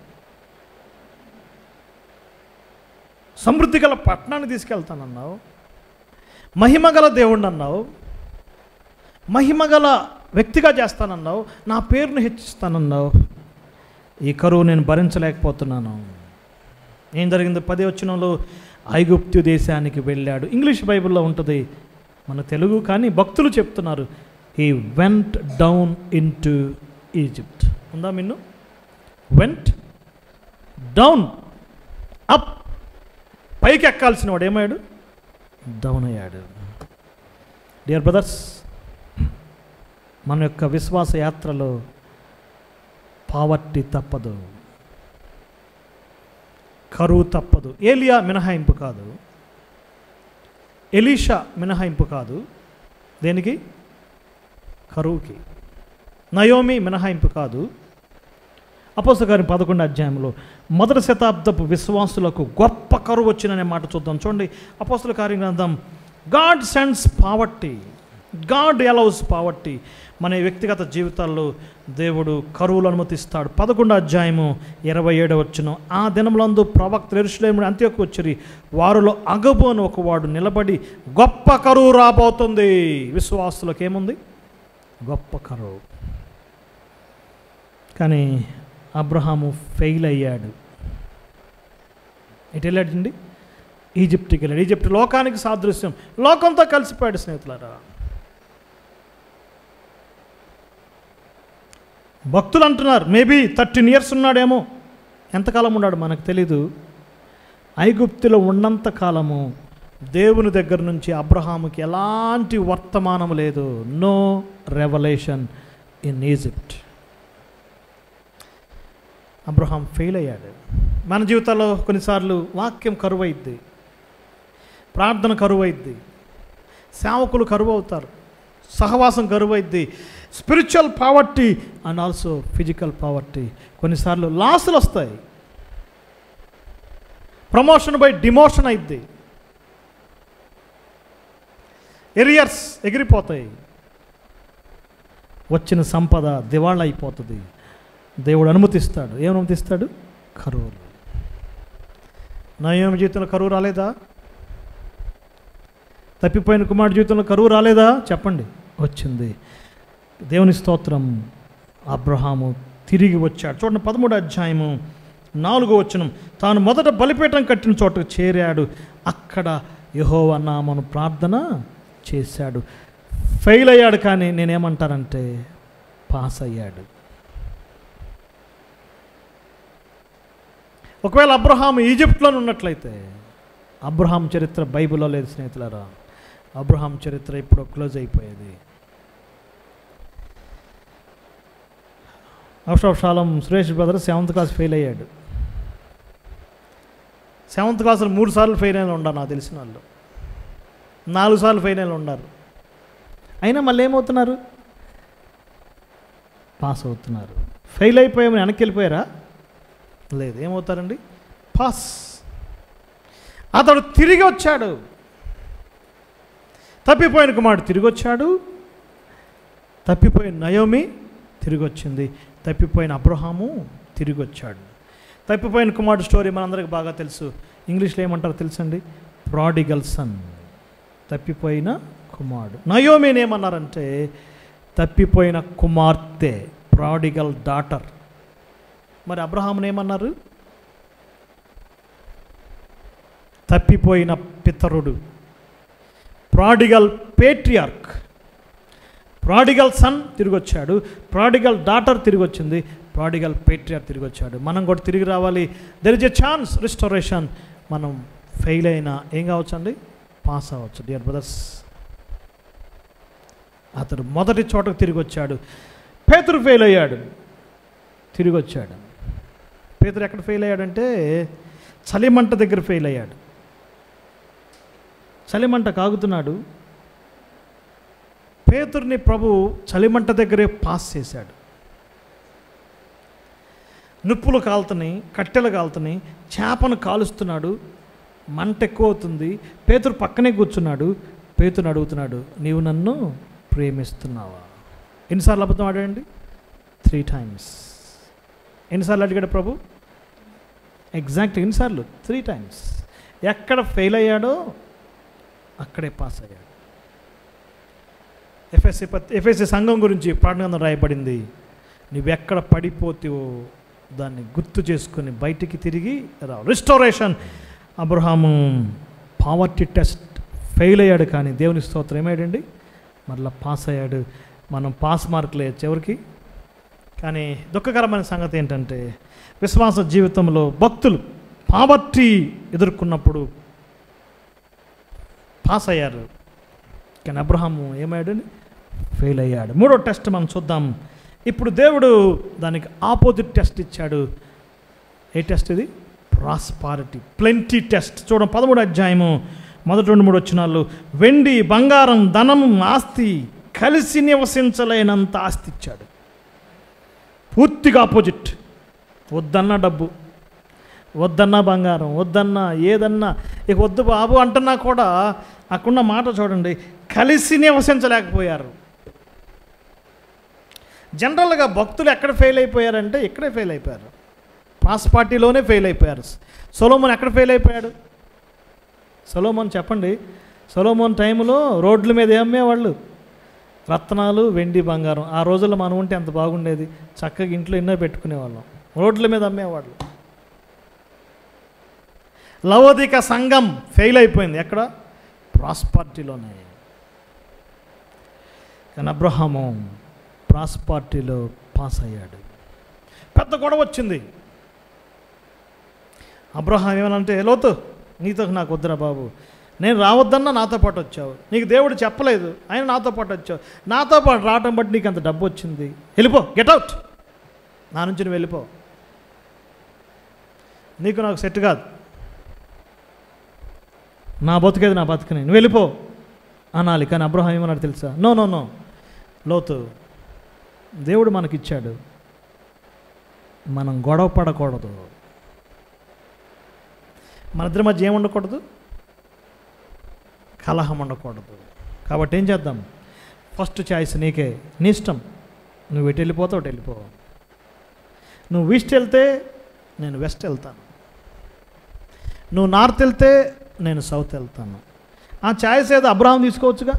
S1: సమృద్ధి గల పట్టణాన్ని తీసుకెళ్తానన్నావు, మహిమగల దేవుణ్ణి అన్నావు, మహిమగల వ్యక్తిగా చేస్తానన్నావు, నా పేరును హెచ్చిస్తానన్నావు, ఈ కరువు నేను భరించలేకపోతున్నాను. ఏం జరిగింది? 10వ వచనంలో ఐగుప్తు దేశానికి వెళ్ళాడు. ఇంగ్లీష్ బైబిల్లో ఉంటుంది, మన తెలుగు కానీ భక్తులు చెప్తున్నారు he went down in to Egypt. ఉందా మిన్ను? వెంట్ డౌన్, అప్, పైకి ఎక్కాల్సిన వాడు ఏమయ్యాడు? డౌన్ అయ్యాడు. డియర్ బ్రదర్స్, మన యొక్క విశ్వాస యాత్రలో పావర్టీ తప్పదు, కరువు తప్పదు. ఏలియా మినహాయింపు కాదు, ఎలీషా మినహాయింపు కాదు. దేనికి? కరువుకి. నయోమి మినహాయింపు కాదు. అపోస్తలుల కార్యం 11వ అధ్యాయంలో 1వ శతాబ్దపు విశ్వాసులకు గొప్ప కరువు వచ్చిననే మాట చూద్దాం. చూడండి, అపోస్తలుల కార్యం గ్రంథం. God sends poverty, God allows poverty. మన వ్యక్తిగత జీవితాల్లో దేవుడు కరువులు అనుమతిస్తాడు. 11వ అధ్యాయము 27వ వచనం. ఆ దినములందు ప్రవక్తలు యెరూషలేము అంత్యోకు వచ్చిరి. వారిలో అగబు అని ఒకవాడు నిలబడి, గొప్ప కరువు రాబోతుంది. విశ్వాసులకు ఏముంది? గొప్ప కరువు. కానీ అబ్రహాము ఫెయిల్ అయ్యాడు. ఎటు వెళ్ళాడండి? ఈజిప్ట్కి వెళ్ళాడు. ఈజిప్ట్ లోకానికి సాదృశ్యం. లోకంతో కలిసిపోయాడు స్నేహితులారా. భక్తులు అంటున్నారు మేబీ 13 years ఉన్నాడేమో. ఎంతకాలం ఉన్నాడు మనకు తెలీదు. ఐగుప్తులో ఉన్నంత కాలము దేవుని దగ్గర నుంచి అబ్రహాముకి ఎలాంటి వర్తమానం లేదు. No revolution in Egypt. Abraham fail అయ్యాడు. మన జీవితాల్లో కొన్నిసార్లు వాక్యం కరువైద్ది, ప్రార్థన కరువైద్ది, సేవకులు కరువు అవుతారు, సహవాసం కరువైద్ది. Spiritual poverty and also physical poverty. కొన్నిసార్లు లాసులు వస్తాయి, ప్రమోషన్ బై డిమోషన్ అయిద్ది, ఎరియర్స్ ఎగిరిపోతాయి, వచ్చిన సంపద దివాళ అయిపోతుంది. దేవుడు అనుమతిస్తాడు. ఏం అనుమతిస్తాడు? కరువులు. నయోమి జీవితంలో కరువు రాలేదా? తప్పిపోయిన కుమారుడి జీవితంలో కరువు రాలేదా? చెప్పండి. వచ్చింది. దేవుని స్తోత్రం. అబ్రహాము తిరిగి వచ్చాడు. చూడండి 13వ అధ్యాయము 4వ వచనం. తాను మొదట బలిపీఠం కట్టిన చోటకు చేరాడు. అక్కడ యెహోవా నామమున ప్రార్థన చేశాడు. ఫెయిల్ అయ్యాడు, కానీ నేనేమంటానంటే పాస్ అయ్యాడు. ఒకవేళ అబ్రహాం ఈజిప్ట్లో ఉన్నట్లయితే, అబ్రహాం చరిత్ర బైబిల్లో లేదు స్నేహితులారా. అబ్రహాం చరిత్ర ఇప్పుడు క్లోజ్ అయిపోయేది. అవసరం Suresh brother 7th class fail అయ్యాడు. 7th క్లాసులో 3 సార్లు ఫెయిల్ అయిన ఉన్నారు నాకు తెలిసిన వాళ్ళు. 4 సార్లు ఫెయిల్ అయిన ఉన్నారు. అయినా మళ్ళీ ఏమవుతున్నారు? పాస్ అవుతున్నారు. ఫెయిల్ అయిపోయామని వెనక్కి వెళ్ళిపోయారా? లేదు. ఏమవుతారండి? పాస్. అతడు తిరిగి వచ్చాడు. తప్పిపోయిన కుమారుడు తిరిగి వచ్చాడు. తప్పిపోయిన నయోమి తిరిగి వచ్చింది. తప్పిపోయిన అబ్రహాము తిరిగి వచ్చాడు. తప్పిపోయిన కుమారుడు స్టోరీ మనందరికి బాగా తెలుసు. ఇంగ్లీష్లో ఏమంటారో తెలుసండి? Prodigal sun. తప్పిపోయిన కుమారుడు. నయోమిని ఏమన్నారంటే తప్పిపోయిన కుమార్తె, ప్రాడిగల్ డాటర్. మరి అబ్రహాముని ఏమన్నారు? తప్పిపోయిన పితరుడు, ప్రాడిగల్ పేట్రియార్క్. ప్రాడిగల్ సన్ తిరిగి వచ్చాడు, ప్రాడిగల్ డాటర్ తిరిగి వచ్చింది, ప్రాడిగల్ పేట్రియార్క్ తిరిగి వచ్చాడు. మనం కూడా తిరిగి రావాలి. There is a chance restoration. మనం ఫెయిల్ అయినా ఏం కావచ్చండి? పాస్ అవ్వచ్చు. డియర్ బ్రదర్స్, అతడు మొదటి చోటకు తిరిగి వచ్చాడు. పేతురు ఫెయిల్ అయ్యాడు, తిరిగి వచ్చాడు. పేతురు ఎక్కడ ఫెయిల్ అయ్యాడంటే చలిమంట దగ్గర ఫెయిల్ అయ్యాడు. చలిమంట కాగుతున్నాడు. పేతురుని ప్రభు చలిమంట దగ్గరే పాస్ చేశాడు. నిప్పులు కాలుతున్నాయి, కట్టెలు కాలుతున్నాయి, చేపను కాలుస్తున్నాడు, మంట ఎక్కువ అవుతుంది. పేతురు పక్కనే కూర్చున్నాడు. పేతురుని అడుగుతున్నాడు, నీవు నన్ను ప్రేమిస్తున్నావా? ఎన్నిసార్లు అబద్ధం ఆడాడండి? 3 times. ఎన్నిసార్లు అడిగాడు ప్రభు? ఎగ్జాక్ట్ ఎన్నిసార్లు? 3 times. ఎక్కడ ఫెయిల్ అయ్యాడో అక్కడే పాస్ అయ్యాడు. ఎఫెసీ సంఘం గురించి ప్రార్థన రాయబడింది, నువ్వెక్కడ పడిపోతావో దాన్ని గుర్తు చేసుకొని బయటికి తిరిగి రావు. Restoration. Abraham poverty test fail అయ్యాడు, కానీ దేవుని స్తోత్రం ఏమయ్యాడండి? మరలా పాస్ అయ్యాడు. మనం పాస్ మార్కులు వేయచ్చు ఎవరికి. కానీ దుఃఖకరమైన సంగతి ఏంటంటే విశ్వాస జీవితంలో భక్తులు పావర్టీ ఎదుర్కొన్నప్పుడు పాస్ అయ్యారు, కానీ అబ్రహాము ఏమయ్యాడని? ఫెయిల్ అయ్యాడు. 3వ టెస్ట్ మనం చూద్దాం. ఇప్పుడు దేవుడు దానికి ఆపోజిట్ టెస్ట్ ఇచ్చాడు. ఏ టెస్ట్ ఇది? Prosperity, plenty test. చూడండి 13వ అధ్యాయము మొదటి 2-3 వచనాలు. వెండి, బంగారం, ధనము, ఆస్తి కలిసి నివసించలేనంత ఆస్తి ఇచ్చాడు. పూర్తిగా ఆపోజిట్. వద్దన్నా డబ్బు, వద్దన్నా బంగారం, వద్దన్నా ఏదన్నా, ఇక వద్దు బాబు అంటున్నా కూడా అక్కడున్న మాట చూడండి, కలిసి నివసించలేకపోయారు. జనరల్గా భక్తులు ఎక్కడ ఫెయిల్ అయిపోయారంటే ఇక్కడే ఫెయిల్ అయిపోయారు. ప్రాస్పారిటీలోనే ఫెయిల్ అయిపోయారు. సొలొమోన్ ఎక్కడ ఫెయిల్ అయిపోయాడు? సొలొమోన్ చెప్పండి, సొలొమోన్ టైంలో రోడ్ల మీద ఏమేవాళ్ళు? రత్నాలు, వెండి, బంగారం. ఆ రోజుల్లో మనం ఉంటే ఎంత బాగుండేది, చక్కగా ఇంట్లో ఎన్నో పెట్టుకునేవాళ్ళం. రోడ్ల మీద అమ్మేవాళ్ళు. లవోదిక సంఘం ఫెయిల్ అయిపోయింది ఎక్కడ? ప్రాస్పారిటీలోనే. కానీ అబ్రహాము ప్రాస్పారిటీలో పాస్ అయ్యాడు. పెద్ద గొడవ వచ్చింది. అబ్రహాం ఏమనంటే, లోతు నీతో నాకు వద్దురా బాబు, నేను రావద్దన్నా నాతో పాటు వచ్చావు, నీకు దేవుడు చెప్పలేదు ఆయన నాతో పాటు వచ్చావు, నాతో పాటు రావటం బట్టి నీకు అంత డబ్బు వచ్చింది, వెళ్ళిపో, గెట్ అవుట్, నా నుంచి నువ్వు వెళ్ళిపో, నీకు నాకు సెట్ కాదు, నా బతుకేది నా బతుకుని, నువ్వు వెళ్ళిపో అనాలి. కానీ అబ్రహాం ఏమన్నాడు తెలుసా? నో నో నో, లోతు దేవుడు మనకిచ్చాడు, మనం గొడవ పడకూడదు, మన ఇద్దరి మధ్య ఏం ఉండకూడదు, కలహం ఉండకూడదు. కాబట్టి ఏం చేద్దాం, ఫస్ట్ చాయిస్ నీకే, నీ ఇష్టం, నువ్వు ఎటు వెళ్ళిపోతావు అటు వెళ్ళిపో, నువ్వు ఈస్ట్ వెళ్తే నేను వెస్ట్ వెళ్తాను, నువ్వు నార్త్ వెళ్తే నేను సౌత్ వెళ్తాను. ఆ ఛాయిస్ ఏదో అబ్రహాం తీసుకోవచ్చుగా.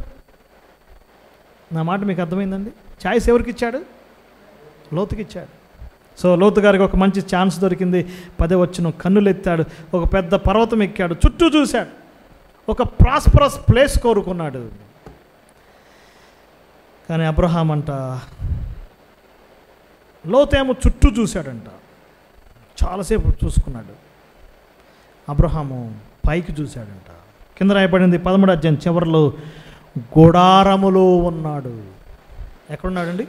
S1: నా మాట మీకు అర్థమైందండి? ఛాయిస్ ఎవరికి ఇచ్చాడు? లోతుకి ఇచ్చాడు. సో లోతు గారికి ఒక మంచి ఛాన్స్ దొరికింది. 10వ వచనం, కన్నులు ఎత్తాడు, ఒక పెద్ద పర్వతం ఎక్కాడు, చుట్టూ చూశాడు, ఒక ప్రాస్పరస్ ప్లేస్ కోరుకున్నాడు. కానీ అబ్రహాం అంట, లోతేమో చుట్టూ చూశాడంట, చాలాసేపు చూసుకున్నాడు. అబ్రహాము పైకి చూశాడంట. కింద రాయబడింది 13వ అధ్యాయం చివరిలో, గుడారములో ఉన్నాడు. ఎక్కడున్నాడండి?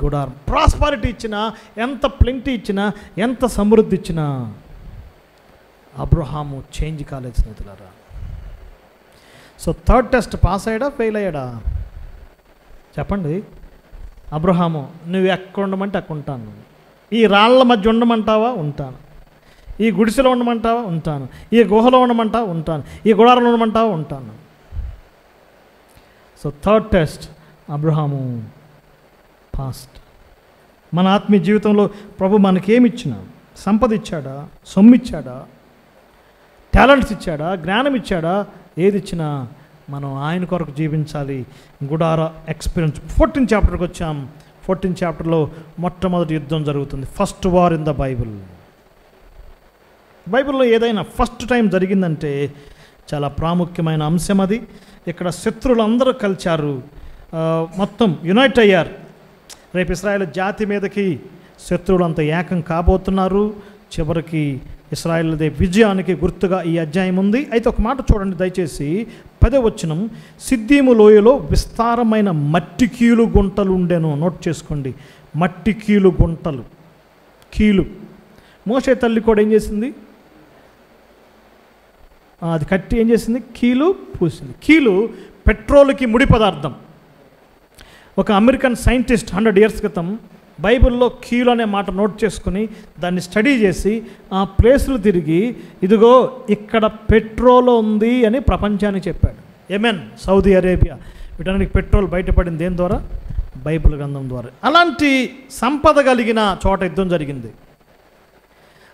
S1: గుడారం. ప్రాస్పారిటీ ఇచ్చినా, ఎంత ప్లెంటీ ఇచ్చినా, ఎంత సమృద్ధి ఇచ్చినా అబ్రహాము చేంజ్ కాలేదు స్నేహితులారా. సో థర్డ్ టెస్ట్ పాస్ అయ్యాడా, ఫెయిల్ అయ్యాడా? చెప్పండి. అబ్రహాము, నువ్వు ఎక్కడ ఉండమంటే అక్కడ ఉంటాను, ఈ రాళ్ల మధ్య ఉండమంటావా ఉంటాను, ఈ గుడిసెలో ఉండమంటావా ఉంటాను, ఈ గుహలో ఉండమంటావా ఉంటాను, ఈ గుడారంలో ఉండమంటావా ఉంటాను. So third test Abraham past. మన ఆత్మీయ జీవితంలో ప్రభు మనకేమిచ్చినా, సంపద ఇచ్చాడా, సొమ్ము ఇచ్చాడా, టాలెంట్స్ ఇచ్చాడా, జ్ఞానం ఇచ్చాడా, ఏది ఇచ్చినా మనం ఆయన కొరకు జీవించాలి. గుడార ఎక్స్పీరియన్స్. 14th చాప్టర్కి వచ్చాం. 14th చాప్టర్లో మొట్టమొదటి యుద్ధం జరుగుతుంది. First war in the Bible. బైబిల్లో ఏదైనా ఫస్ట్ టైం జరిగిందంటే చాలా ప్రాముఖ్యమైన అంశం అది. ఇక్కడ శత్రువులు అందరూ కలిచారు, మొత్తం యునైట్ అయ్యారు. రేపు ఇశ్రాయేలు జాతి మీదకి శత్రువులు అంతా ఏకం కాబోతున్నారు. చివరికి ఇశ్రాయేలుదే విజయానికి గుర్తుగా ఈ అధ్యాయం ఉంది. అయితే ఒక మాట చూడండి దయచేసి, 10వ వచనం, సిద్దీము లోయలో విస్తారమైన మట్టి కీలు గుంటలు ఉండెను. నోట్ చేసుకోండి, మట్టి కీలు గుంటలు, కీలు. మోషే తల్లి కూడా ఏం చేసింది? అది కట్టి ఏం చేసింది? కీలు పూసింది. కీలు పెట్రోల్కి ముడి పదార్థం. ఒక అమెరికన్ సైంటిస్ట్ 100 years క్రితం బైబిల్లో కీలు అనే మాట నోట్ చేసుకుని దాన్ని స్టడీ చేసి ఆ ప్లేసులు తిరిగి ఇదిగో ఇక్కడ పెట్రోల్ ఉంది అని ప్రపంచానికి చెప్పాడు. యెమెన్, సౌదీ అరేబియా, వీటన్నిటికి పెట్రోల్ బయటపడింది దేని ద్వారా? బైబిల్ గ్రంథం ద్వారా. అలాంటి సంపద కలిగిన చోట యుద్ధం జరిగింది.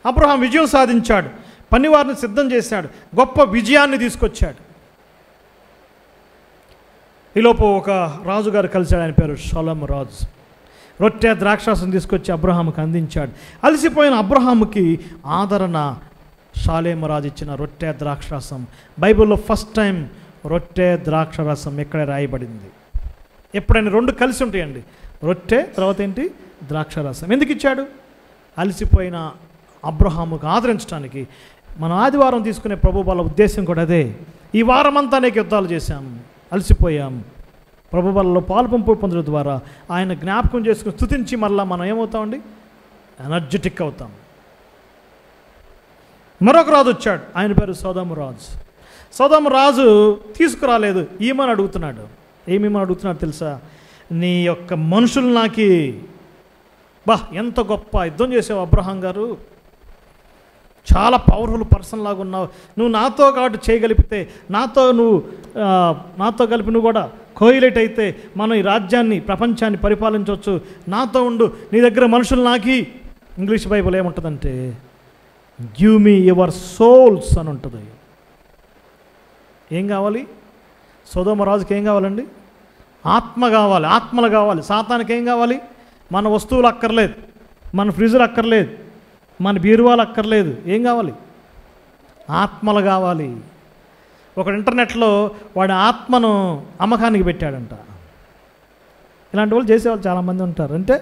S1: అబ్రహాం విజయం సాధించాడు, పనివారిని సిద్ధం చేశాడు, గొప్ప విజయాన్ని తీసుకొచ్చాడు. ఈలోపు ఒక రాజుగారు కలిశాడు, ఆయన పేరు షోలమ్ రాజు. రొట్టె ద్రాక్షాసం తీసుకొచ్చి అబ్రహాముకి అందించాడు. అలసిపోయిన అబ్రహాముకి ఆదరణ షాలేము రాజు ఇచ్చిన రొట్టె ద్రాక్షాసం. బైబిల్లో ఫస్ట్ టైం రొట్టె ద్రాక్షరసం ఎక్కడ రాయబడింది? ఎప్పుడైనా 2 కలిసి ఉంటాయండి, రొట్టె తర్వాత ఏంటి? ద్రాక్షరసం. ఎందుకు ఇచ్చాడు? అలసిపోయిన అబ్రహాముకు ఆదరించడానికి. మనం ఆదివారం తీసుకునే ప్రభు వాళ్ళ ఉద్దేశం కూడా అదే. ఈ వారం అంతా అనేక యుద్ధాలు చేశాము, అలసిపోయాం. ప్రభు వాళ్ళలో పాలు పంపు పొందడం ద్వారా ఆయన జ్ఞాపకం చేసుకుని స్తుతించి మరలా మనం ఏమవుతామండి? ఎనర్జెటిక్ అవుతాం. మరొక రాజు వచ్చాడు, ఆయన పేరు సొదొమ రాజు. సొదొమ రాజు తీసుకురాలేదు, ఈమెను అడుగుతున్నాడు. ఏమేమని అడుగుతున్నాడు తెలుసా? నీ యొక్క మనుషులు నాకి ఎంత గొప్ప యుద్ధం చేసావు అబ్రహాం గారు, చాలా పవర్ఫుల్ పర్సన్ లాగా ఉన్నావు, నువ్వు నాతో కాబట్టి చేయగలిపితే, నాతో కలిపి నువ్వు కూడా కోయిలెట్ అయితే మనం ఈ రాజ్యాన్ని ప్రపంచాన్ని పరిపాలించవచ్చు, నాతో ఉండు, నీ దగ్గర మనుషులు నాకి. ఇంగ్లీష్ బైబిల్ ఏముంటుందంటే గివ్ మీ యువర్ సోల్స్ అని ఉంటుంది. ఏం కావాలి? సొదొమ రాజుకి ఏం కావాలండి? ఆత్మ కావాలి, ఆత్మలు కావాలి. సాతానికి ఏం కావాలి? మన వస్తువులు అక్కర్లేదు, మన ఫ్రిడ్జ్లు అక్కర్లేదు, మన బీరువాలు అక్కర్లేదు. ఏం కావాలి? ఆత్మలు కావాలి. ఒక ఇంటర్నెట్లో వాడి ఆత్మను అమ్మకానికి పెట్టాడంట. ఇలాంటి వాళ్ళు చేసేవాళ్ళు చాలామంది ఉంటారు. అంటే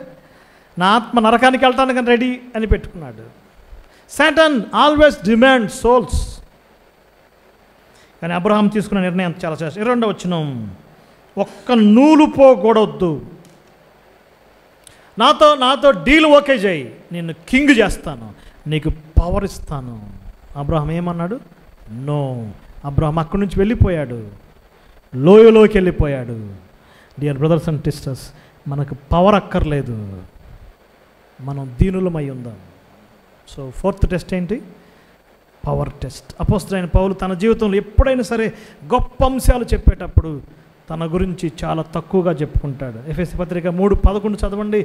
S1: నా ఆత్మ నరకానికి వెళ్ళటానికి రెడీ అని పెట్టుకున్నాడు. Satan always demand souls. కానీ అబ్రహాం తీసుకున్న నిర్ణయం చాలా శ్రేష్టం. 22వ వచనం, ఒక్క నూలు పోగొడవద్దు, నాతో డీల్ ఓకే చేయి, నేను కింగ్ చేస్తాను, నీకు పవర్ ఇస్తాను. అబ్రహాం ఏమన్నాడు? నో. అబ్రహాం అక్కడి నుంచి వెళ్ళిపోయాడు, లోయలోకి వెళ్ళిపోయాడు. డియర్ బ్రదర్స్ అండ్ సిస్టర్స్, మనకు పవర్ అక్కర్లేదు, మనం దీనులమై ఉందాం. సో 4th టెస్ట్ ఏంటి? Power test. అపోస్తలుడైన పౌలు తన జీవితంలో ఎప్పుడైనా సరే గొప్ప అంశాలు చెప్పేటప్పుడు తన గురించి చాలా తక్కువగా చెప్పుకుంటాడు. ఎఫెసీ పత్రిక 3:11 చదవండి.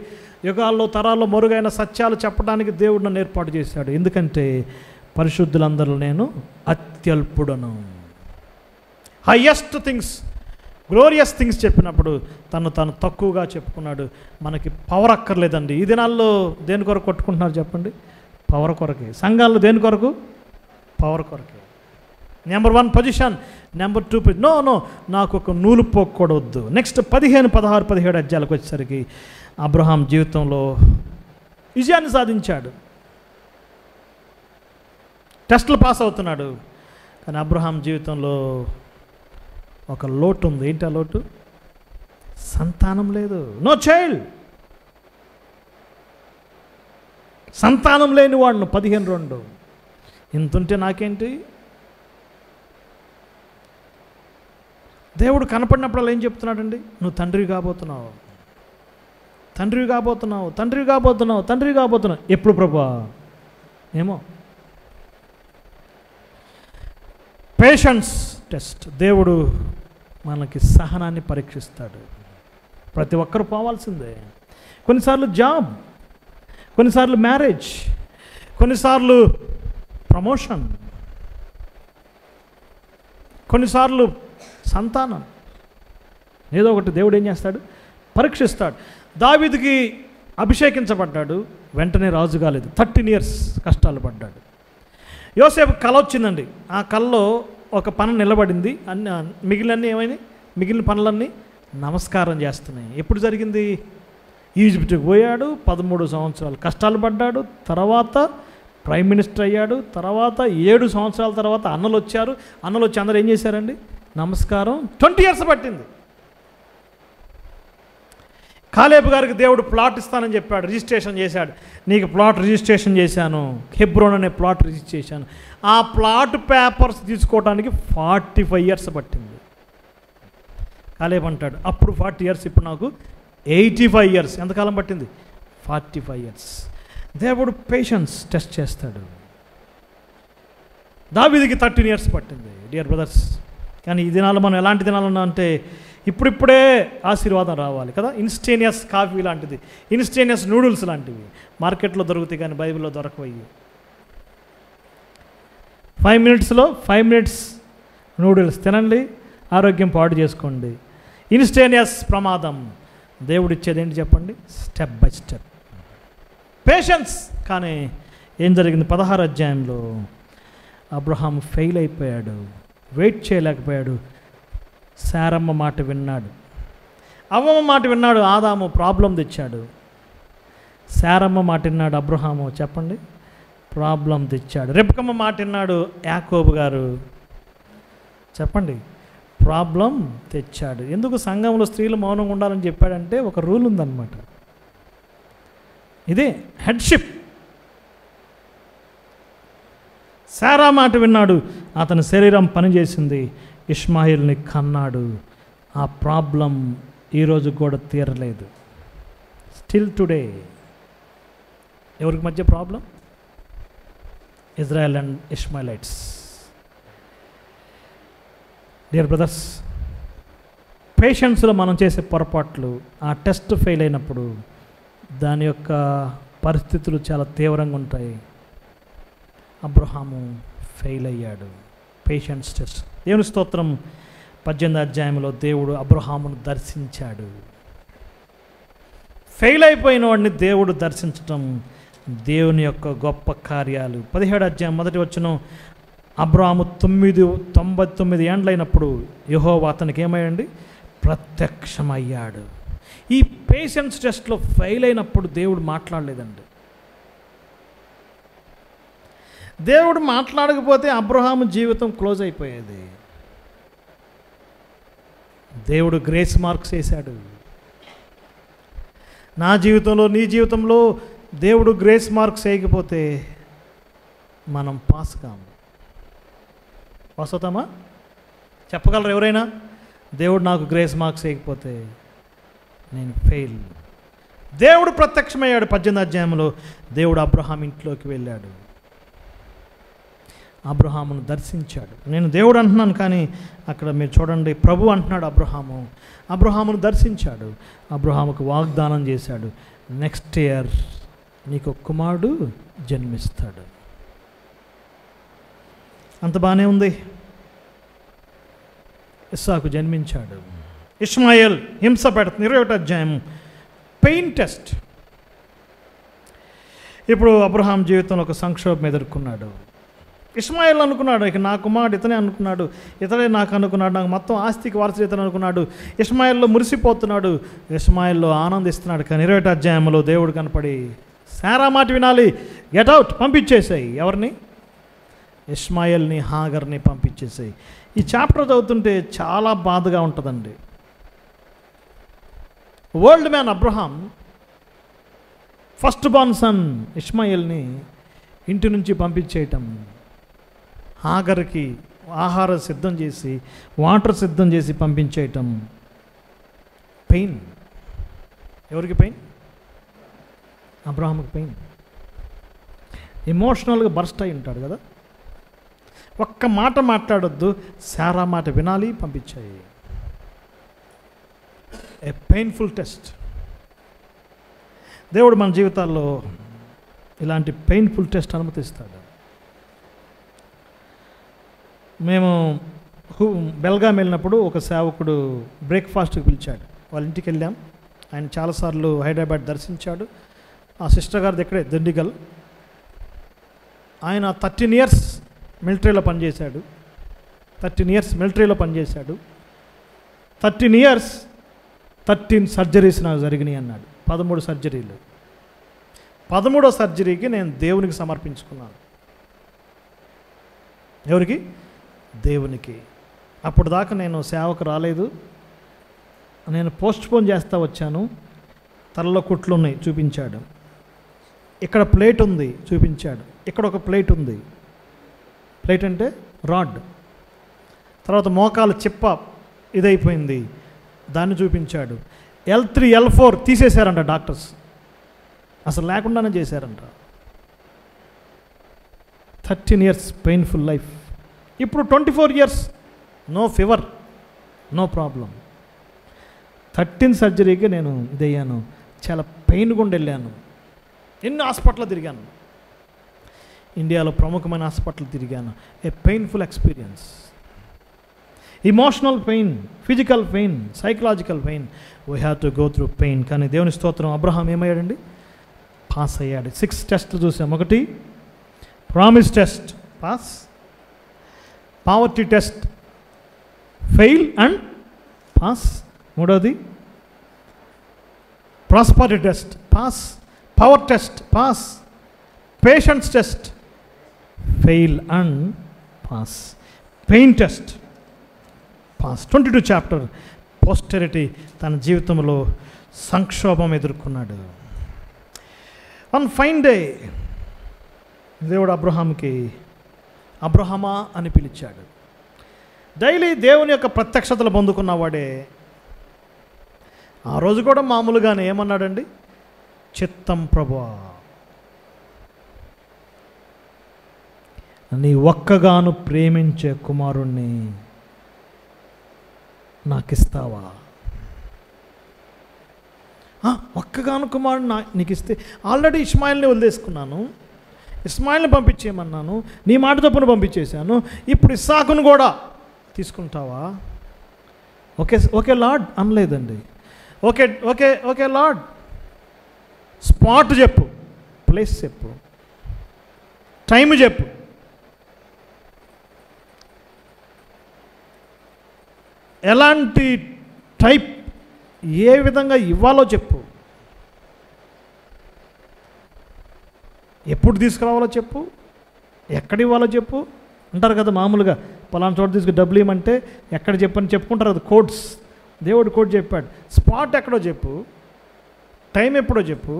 S1: యుగాల్లో తరాల్లో మరుగైన సత్యాలు చెప్పడానికి దేవుడు నన్ను ఏర్పాటు చేశాడు, ఎందుకంటే పరిశుద్ధులందరూ నేను అత్యల్పుడను. హయ్యెస్ట్ థింగ్స్, గ్లోరియస్ థింగ్స్ చెప్పినప్పుడు తను తక్కువగా చెప్పుకున్నాడు. మనకి పవర్ అక్కర్లేదండి. ఈ దినాల్లో దేని కొరకు కొట్టుకుంటున్నారు చెప్పండి? పవర్ కొరకే. సంఘాల్లో దేని కొరకు? పవర్ కొరకే. Number 1 position, number 2 position. No, నాకు ఒక నూలు పోకూడవద్దు. నెక్స్ట్ 15, 16, 17 అధ్యాయాలకు వచ్చేసరికి అబ్రహాం జీవితంలో విజయాన్ని సాధించాడు, టెస్టులు పాస్ అవుతున్నాడు. కానీ అబ్రహాం జీవితంలో ఒక లోటు ఉంది. ఏంటి ఆ లోటు? సంతానం లేదు. No child. సంతానం లేని వాడును. 15:2. ఇంతుంటే నాకేంటి? దేవుడు కనపడినప్పుడు ఏం చెప్తున్నాడండి? నువ్వు తండ్రి కాబోతున్నావు, తండ్రి కాబోతున్నావు, తండ్రి కాబోతున్నావు, తండ్రి కాబోతున్నావు. ఎప్పుడు ప్రభువా? ఏమో. Patience test. దేవుడు మనకి సహనాన్ని పరీక్షిస్తాడు. ప్రతి ఒక్కరు పోవాల్సిందే. కొన్నిసార్లు జాబ్, కొన్నిసార్లు మ్యారేజ్, కొన్నిసార్లు ప్రమోషన్, కొన్నిసార్లు సంతానం. ఏదో ఒకటి దేవుడు ఏం చేస్తాడు? పరీక్షిస్తాడు. దావీదుకి అభిషేకించబడ్డాడు, వెంటనే రాజు కాలేదు. 13 years కష్టాలు పడ్డాడు. యోసేపు కల వచ్చిందండి. ఆ కల్లో ఒక పని నిలబడింది. మిగిలినన్నీ ఏమైనాయి? మిగిలిన పనులన్నీ నమస్కారం చేస్తున్నాయి. ఎప్పుడు జరిగింది? ఈజిప్ట్కి పోయాడు, 13 సంవత్సరాలు కష్టాలు పడ్డాడు. తర్వాత ప్రైమ్ మినిస్టర్ అయ్యాడు. తర్వాత 7 సంవత్సరాల తర్వాత అన్నలు వచ్చారు. అన్నలు వచ్చి అందరూ ఏం చేశారండి? నమస్కారం. 20 years పట్టింది. కాలేబు గారికి దేవుడు ప్లాట్ ఇస్తానని చెప్పాడు, రిజిస్ట్రేషన్ చేశాడు. నీకు ప్లాట్ రిజిస్ట్రేషన్ చేశాను, హెబ్రోన్ అనే ప్లాట్ రిజిస్టర్ చేశాను. ఆ ప్లాట్ పేపర్స్ తీసుకోవడానికి 45 years పట్టింది. కాలేబు అంటాడు, అప్పుడు 40 years, ఇప్పుడు నాకు 85 years. ఎంతకాలం పట్టింది? 45 years. దేవుడు పేషెన్స్ టెస్ట్ చేస్తాడు. దావీదుకి 13 years పట్టింది, డియర్ బ్రదర్స్. కానీ ఈ దినాలు మనం ఎలాంటి దినాలు ఉన్నా అంటే ఇప్పుడిప్పుడే ఆశీర్వాదం రావాలి కదా. ఇన్స్టేనియస్ కాఫీ లాంటిది, ఇన్స్టేనియస్ నూడిల్స్ లాంటివి మార్కెట్లో దొరుకుతాయి, కానీ బైబిల్లో దొరకవయ్యి. 5 minutesలో 5 minutes నూడిల్స్ తినండి, ఆరోగ్యం పాడు చేసుకోండి. ఇన్స్టేనియస్ ప్రమాదం. దేవుడు ఇచ్చేది ఏంటి చెప్పండి? Step by step patience. కానీ ఏం జరిగింది? 16వ అధ్యాయంలో అబ్రహాం ఫెయిల్ అయిపోయాడు, వెయిట్ చేయలేకపోయాడు. శారమ్మ మాట విన్నాడు, అవ్వమ్మ మాట విన్నాడు. ఆదాము ప్రాబ్లం తెచ్చాడు. శారమ్మ మాట విన్నాడు అబ్రహాము, చెప్పండి, ప్రాబ్లం తెచ్చాడు. రెబ్కమ్మ మాట విన్నాడు యాకోబు గారు, చెప్పండి, ప్రాబ్లం తెచ్చాడు. ఎందుకు సంఘంలో స్త్రీలు మౌనంగా ఉండాలని చెప్పాడంటే ఒక రూల్ ఉందన్నమాట. ఇదే హెడ్షిప్. శారా మాట విన్నాడు, అతని శరీరం పనిచేసింది, ఇష్మాయిల్ని కన్నాడు. ఆ ప్రాబ్లం ఈరోజు కూడా తీరలేదు. స్టిల్ టుడే ఎవరికి మధ్య problem? Israel and Ishmaelites. Dear brothers, పేషెన్స్లో మనం చేసే పొరపాట్లు, ఆ టెస్ట్ ఫెయిల్ అయినప్పుడు దాని యొక్క పరిస్థితులు చాలా తీవ్రంగా ఉంటాయి. అబ్రహాము ఫెయిల్ అయ్యాడు. Patience test. దేవుని స్తోత్రం. 18వ అధ్యాయంలో దేవుడు అబ్రహామును దర్శించాడు. ఫెయిల్ అయిపోయిన వాడిని దేవుడు దర్శించటం దేవుని యొక్క గొప్ప కార్యాలు. 17వ అధ్యాయం 1వ వచనం, అబ్రహాము 99 ఏండ్లైనప్పుడు యెహోవా అతనికి ఏమయ్యండి? ప్రత్యక్షమయ్యాడు. ఈ పేషెన్స్ టెస్ట్లో ఫెయిల్ అయినప్పుడు దేవుడు మాట్లాడలేదండి. దేవుడు మాట్లాడకపోతే అబ్రహాము జీవితం క్లోజ్ అయిపోయేది. దేవుడు గ్రేస్ మార్క్స్ వేశాడు. నా జీవితంలో, నీ జీవితంలో దేవుడు గ్రేస్ మార్క్స్ వేయకపోతే మనం పాస్ కాము. పాస్ అవుతామా? చెప్పగలరు ఎవరైనా? దేవుడు నాకు గ్రేస్ మార్క్స్ వేయకపోతే నేను ఫెయిల్. దేవుడు ప్రత్యక్షమయ్యాడు. 18వ అధ్యాయంలో దేవుడు అబ్రహాం ఇంట్లోకి వెళ్ళాడు, అబ్రహామును దర్శించాడు. నేను దేవుడు అంటున్నాను, కానీ అక్కడ మీరు చూడండి, ప్రభు అంటున్నాడు. అబ్రహామును దర్శించాడు, అబ్రహాముకు వాగ్దానం చేశాడు, నెక్స్ట్ ఇయర్ నీకు కుమారుడు జన్మిస్తాడు. అంత బాగానే ఉంది. ఇస్సాకు జన్మించాడు. ఇష్మాయేల్ హింస పెడుతుంది. 21వ అధ్యాయం పెయిన్ టెస్ట్. ఇప్పుడు అబ్రహాం జీవితంలో ఒక సంక్షోభం ఎదుర్కొన్నాడు. ఇష్మాయేల్ అనుకున్నాడు, ఇక నా కుమారుడు ఇతనే అనుకున్నాడు, ఇతనే నాకు అనుకున్నాడు, నాకు మొత్తం ఆస్తికి వారసుడు ఇతను అనుకున్నాడు. ఇష్మాయేల్లో మురిసిపోతున్నాడు, ఇష్మాయేల్లో ఆనందిస్తున్నాడు. కానీ 21వ అధ్యాయంలో దేవుడు కనపడి, శారా మాట వినాలి, గెట్ అవుట్, పంపించేసాయి. ఎవరిని? ఇష్మాయేల్ని, హాగర్ని పంపించేసాయి. ఈ చాప్టర్ చదువుతుంటే చాలా బాధగా ఉంటుందండి. World man Abraham first born son ఇష్మాయేల్ని ఇంటి నుంచి పంపించేయటం, హాగర్కి ఆహారం సిద్ధం చేసి, వాటర్ సిద్ధం చేసి పంపించేయటం, పెయిన్. ఎవరికి పెయిన్? అబ్రహాంకి పెయిన్. ఎమోషనల్గా బర్స్ట్ అయి ఉంటాడు కదా. ఒక్క మాట మాట్లాడొద్దు, శారా మాట వినాలి, పంపించాయి. A painful test. దేవుడు మన జీవితాల్లో ఇలాంటి పెయిన్ఫుల్ టెస్ట్ అనుమతిస్తాడు. మేము బెల్గాం వెళ్ళినప్పుడు ఒక సేవకుడు బ్రేక్ఫాస్ట్కి పిలిచాడు. వాళ్ళ ఇంటికి వెళ్ళాం. ఆయన చాలాసార్లు హైదరాబాద్ దర్శించాడు. ఆ సిస్టర్ గారిది ఇక్కడే, దిండిగల్. ఆయన 13 years మిలిటరీలో పనిచేశాడు. 13 years మిలిటరీలో పనిచేశాడు. 13 years 13 సర్జరీస్ నాకు జరిగినాయి అన్నాడు. 13 సర్జరీలు. 13వ సర్జరీకి నేను దేవునికి సమర్పించుకున్నాను. ఎవరికి? దేవునికి. అప్పుడు దాకా నేను సేవకు రాలేదు, నేను పోస్ట్పోన్ చేస్తూ వచ్చాను. తలలో కుట్లు ఉన్నాయి, చూపించాడు. ఇక్కడ ప్లేట్ ఉంది, చూపించాడు. ఇక్కడ ఒక ప్లేట్ ఉంది. ప్లేట్ అంటే రాడ్. తర్వాత మోకాలు చిప్ప ఇదైపోయింది, దాన్ని చూపించాడు. L3 L4 తీసేశారంట డాక్టర్స్, అసలు లేకుండానే చేశారంట. 13 years పెయిన్ఫుల్ లైఫ్. ఇప్పుడు 24 years no fever, no problem. 13 సర్జరీకి నేను ఇదయ్యాను, చాలా పెయిన్ గుండా వెళ్ళాను. ఎన్ని హాస్పిటల్ తిరిగాను, ఇండియాలో ప్రముఖమైన హాస్పిటల్ తిరిగాను. A painful experience. Emotional pain, physical pain, psychological pain. We have to go through pain. కానీ దేవుని స్తోత్రం, అబ్రహాం ఏమయ్యాడండి? పాస్ అయ్యాడు. 6 టెస్ట్లు చూసాం. 1 promise test, pass. Poverty test, fail and pass. 3వది prosperity test, pass. Power test, pass. Patience test, fail and pass. Pain test, pass. 22 chapter posterity. తన జీవితంలో సంక్షోభం ఎదుర్కొన్నాడు. వన్ ఫైన్ డే దేవుడు అబ్రహాంకి అబ్రహమా అని పిలిచాడు. డైలీ దేవుని యొక్క ప్రత్యక్షతలు పొందుకున్నవాడే ఆ రోజు కూడా మామూలుగానే ఏమన్నాడండి? చిత్తం ప్రభువా, నీ ఒక్కగాను ప్రేమించే కుమారుణ్ణి నాకిస్తావా? ఒక్కగాను కుమారుడు నీకు ఇస్తే, ఆల్రెడీ ఇస్మాయిల్ని వదిలేసుకున్నాను, ఇస్మాయిల్ని పంపించేయమన్నాను, నీ మాట చొప్పున పంపించేశాను, ఇప్పుడు ఇస్సాకును కూడా తీసుకుంటావా? ఓకే ఓకే లార్డ్ అనలేదండి. Okay okay okay lord, spot చెప్పు, ప్లేస్ చెప్పు, టైం చెప్పు. ఎలాంటి టైప్, ఏ విధంగా ఇవ్వాలో చెప్పు, ఎప్పుడు తీసుకురావాలో చెప్పు, ఎక్కడ ఇవ్వాలో చెప్పు అంటారు కదా మామూలుగా. పలానా చోట తీసుకు డబ్బులు ఇవ్వమంటే ఎక్కడ చెప్పని చెప్పుకుంటారు కదా, కోడ్స్. దేవుడు కోడ్ చెప్పాడు. స్పాట్ ఎక్కడో చెప్పు, టైం ఎప్పుడో చెప్పు,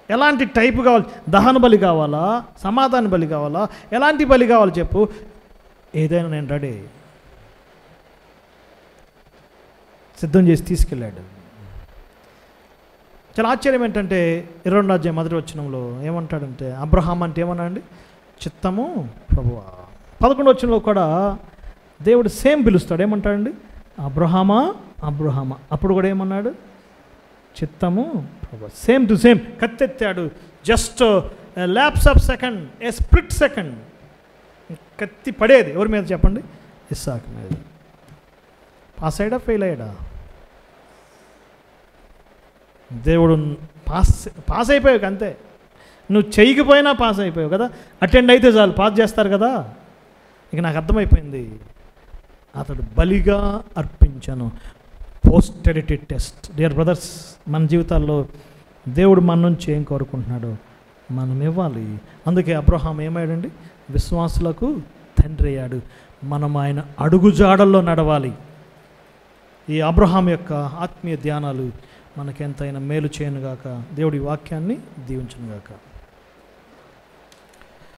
S1: ఎలాంటి టైపు కావాలి, దహన బలి కావాలా, సమాధాన బలి కావాలా, ఎలాంటి బలి కావాలో చెప్పు, ఏదైనా నేను రెడీ. సిద్ధం చేసి తీసుకెళ్ళాడు. చాలా ఆశ్చర్యం ఏంటంటే 22వ అధ్యాయం 1వ వచనంలో ఏమంటాడంటే, అబ్రహాం అంటే ఏమన్నా అండి? చిత్తము ప్రభువా. 11వ వచనంలో కూడా దేవుడు సేమ్ పిలుస్తాడు. ఏమంటాడండి? అబ్రహామా అబ్రహామా. అప్పుడు కూడా ఏమన్నాడు? చిత్తము ప్రభువా. Same to same. కత్తెత్తాడు. Just lapse of second, a split second. కత్తి పడేది ఎవరి మీద చెప్పండి? ఇస్సాకు మీద. పాస్ అయ్యాడా, ఫెయిల్ అయ్యాడా? దేవుడు పాస్ అయిపోయావు అంతే. నువ్వు చేయకపోయినా పాస్ అయిపోయావు కదా, అటెండ్ అయితే చాలు, పాస్ చేస్తారు కదా. ఇక నాకు అర్థమైపోయింది, అతడు బలిగా అర్పించను. పోస్టెరిటీ టెస్ట్. డియర్ బ్రదర్స్, మన జీవితాల్లో దేవుడు మన నుంచి ఏం కోరుకుంటున్నాడో మనం ఇవ్వాలి. అందుకే అబ్రహాం ఏమయ్యాడండి? విశ్వాసులకు తండ్రి అయ్యాడు. మనం ఆయన అడుగుజాడల్లో నడవాలి. ఈ అబ్రహాం యొక్క ఆత్మీయ ధ్యానాలు మనకెంతైనా మేలు చేయనుగాక. దేవుడి వాక్యాన్ని దీవించునుగాక.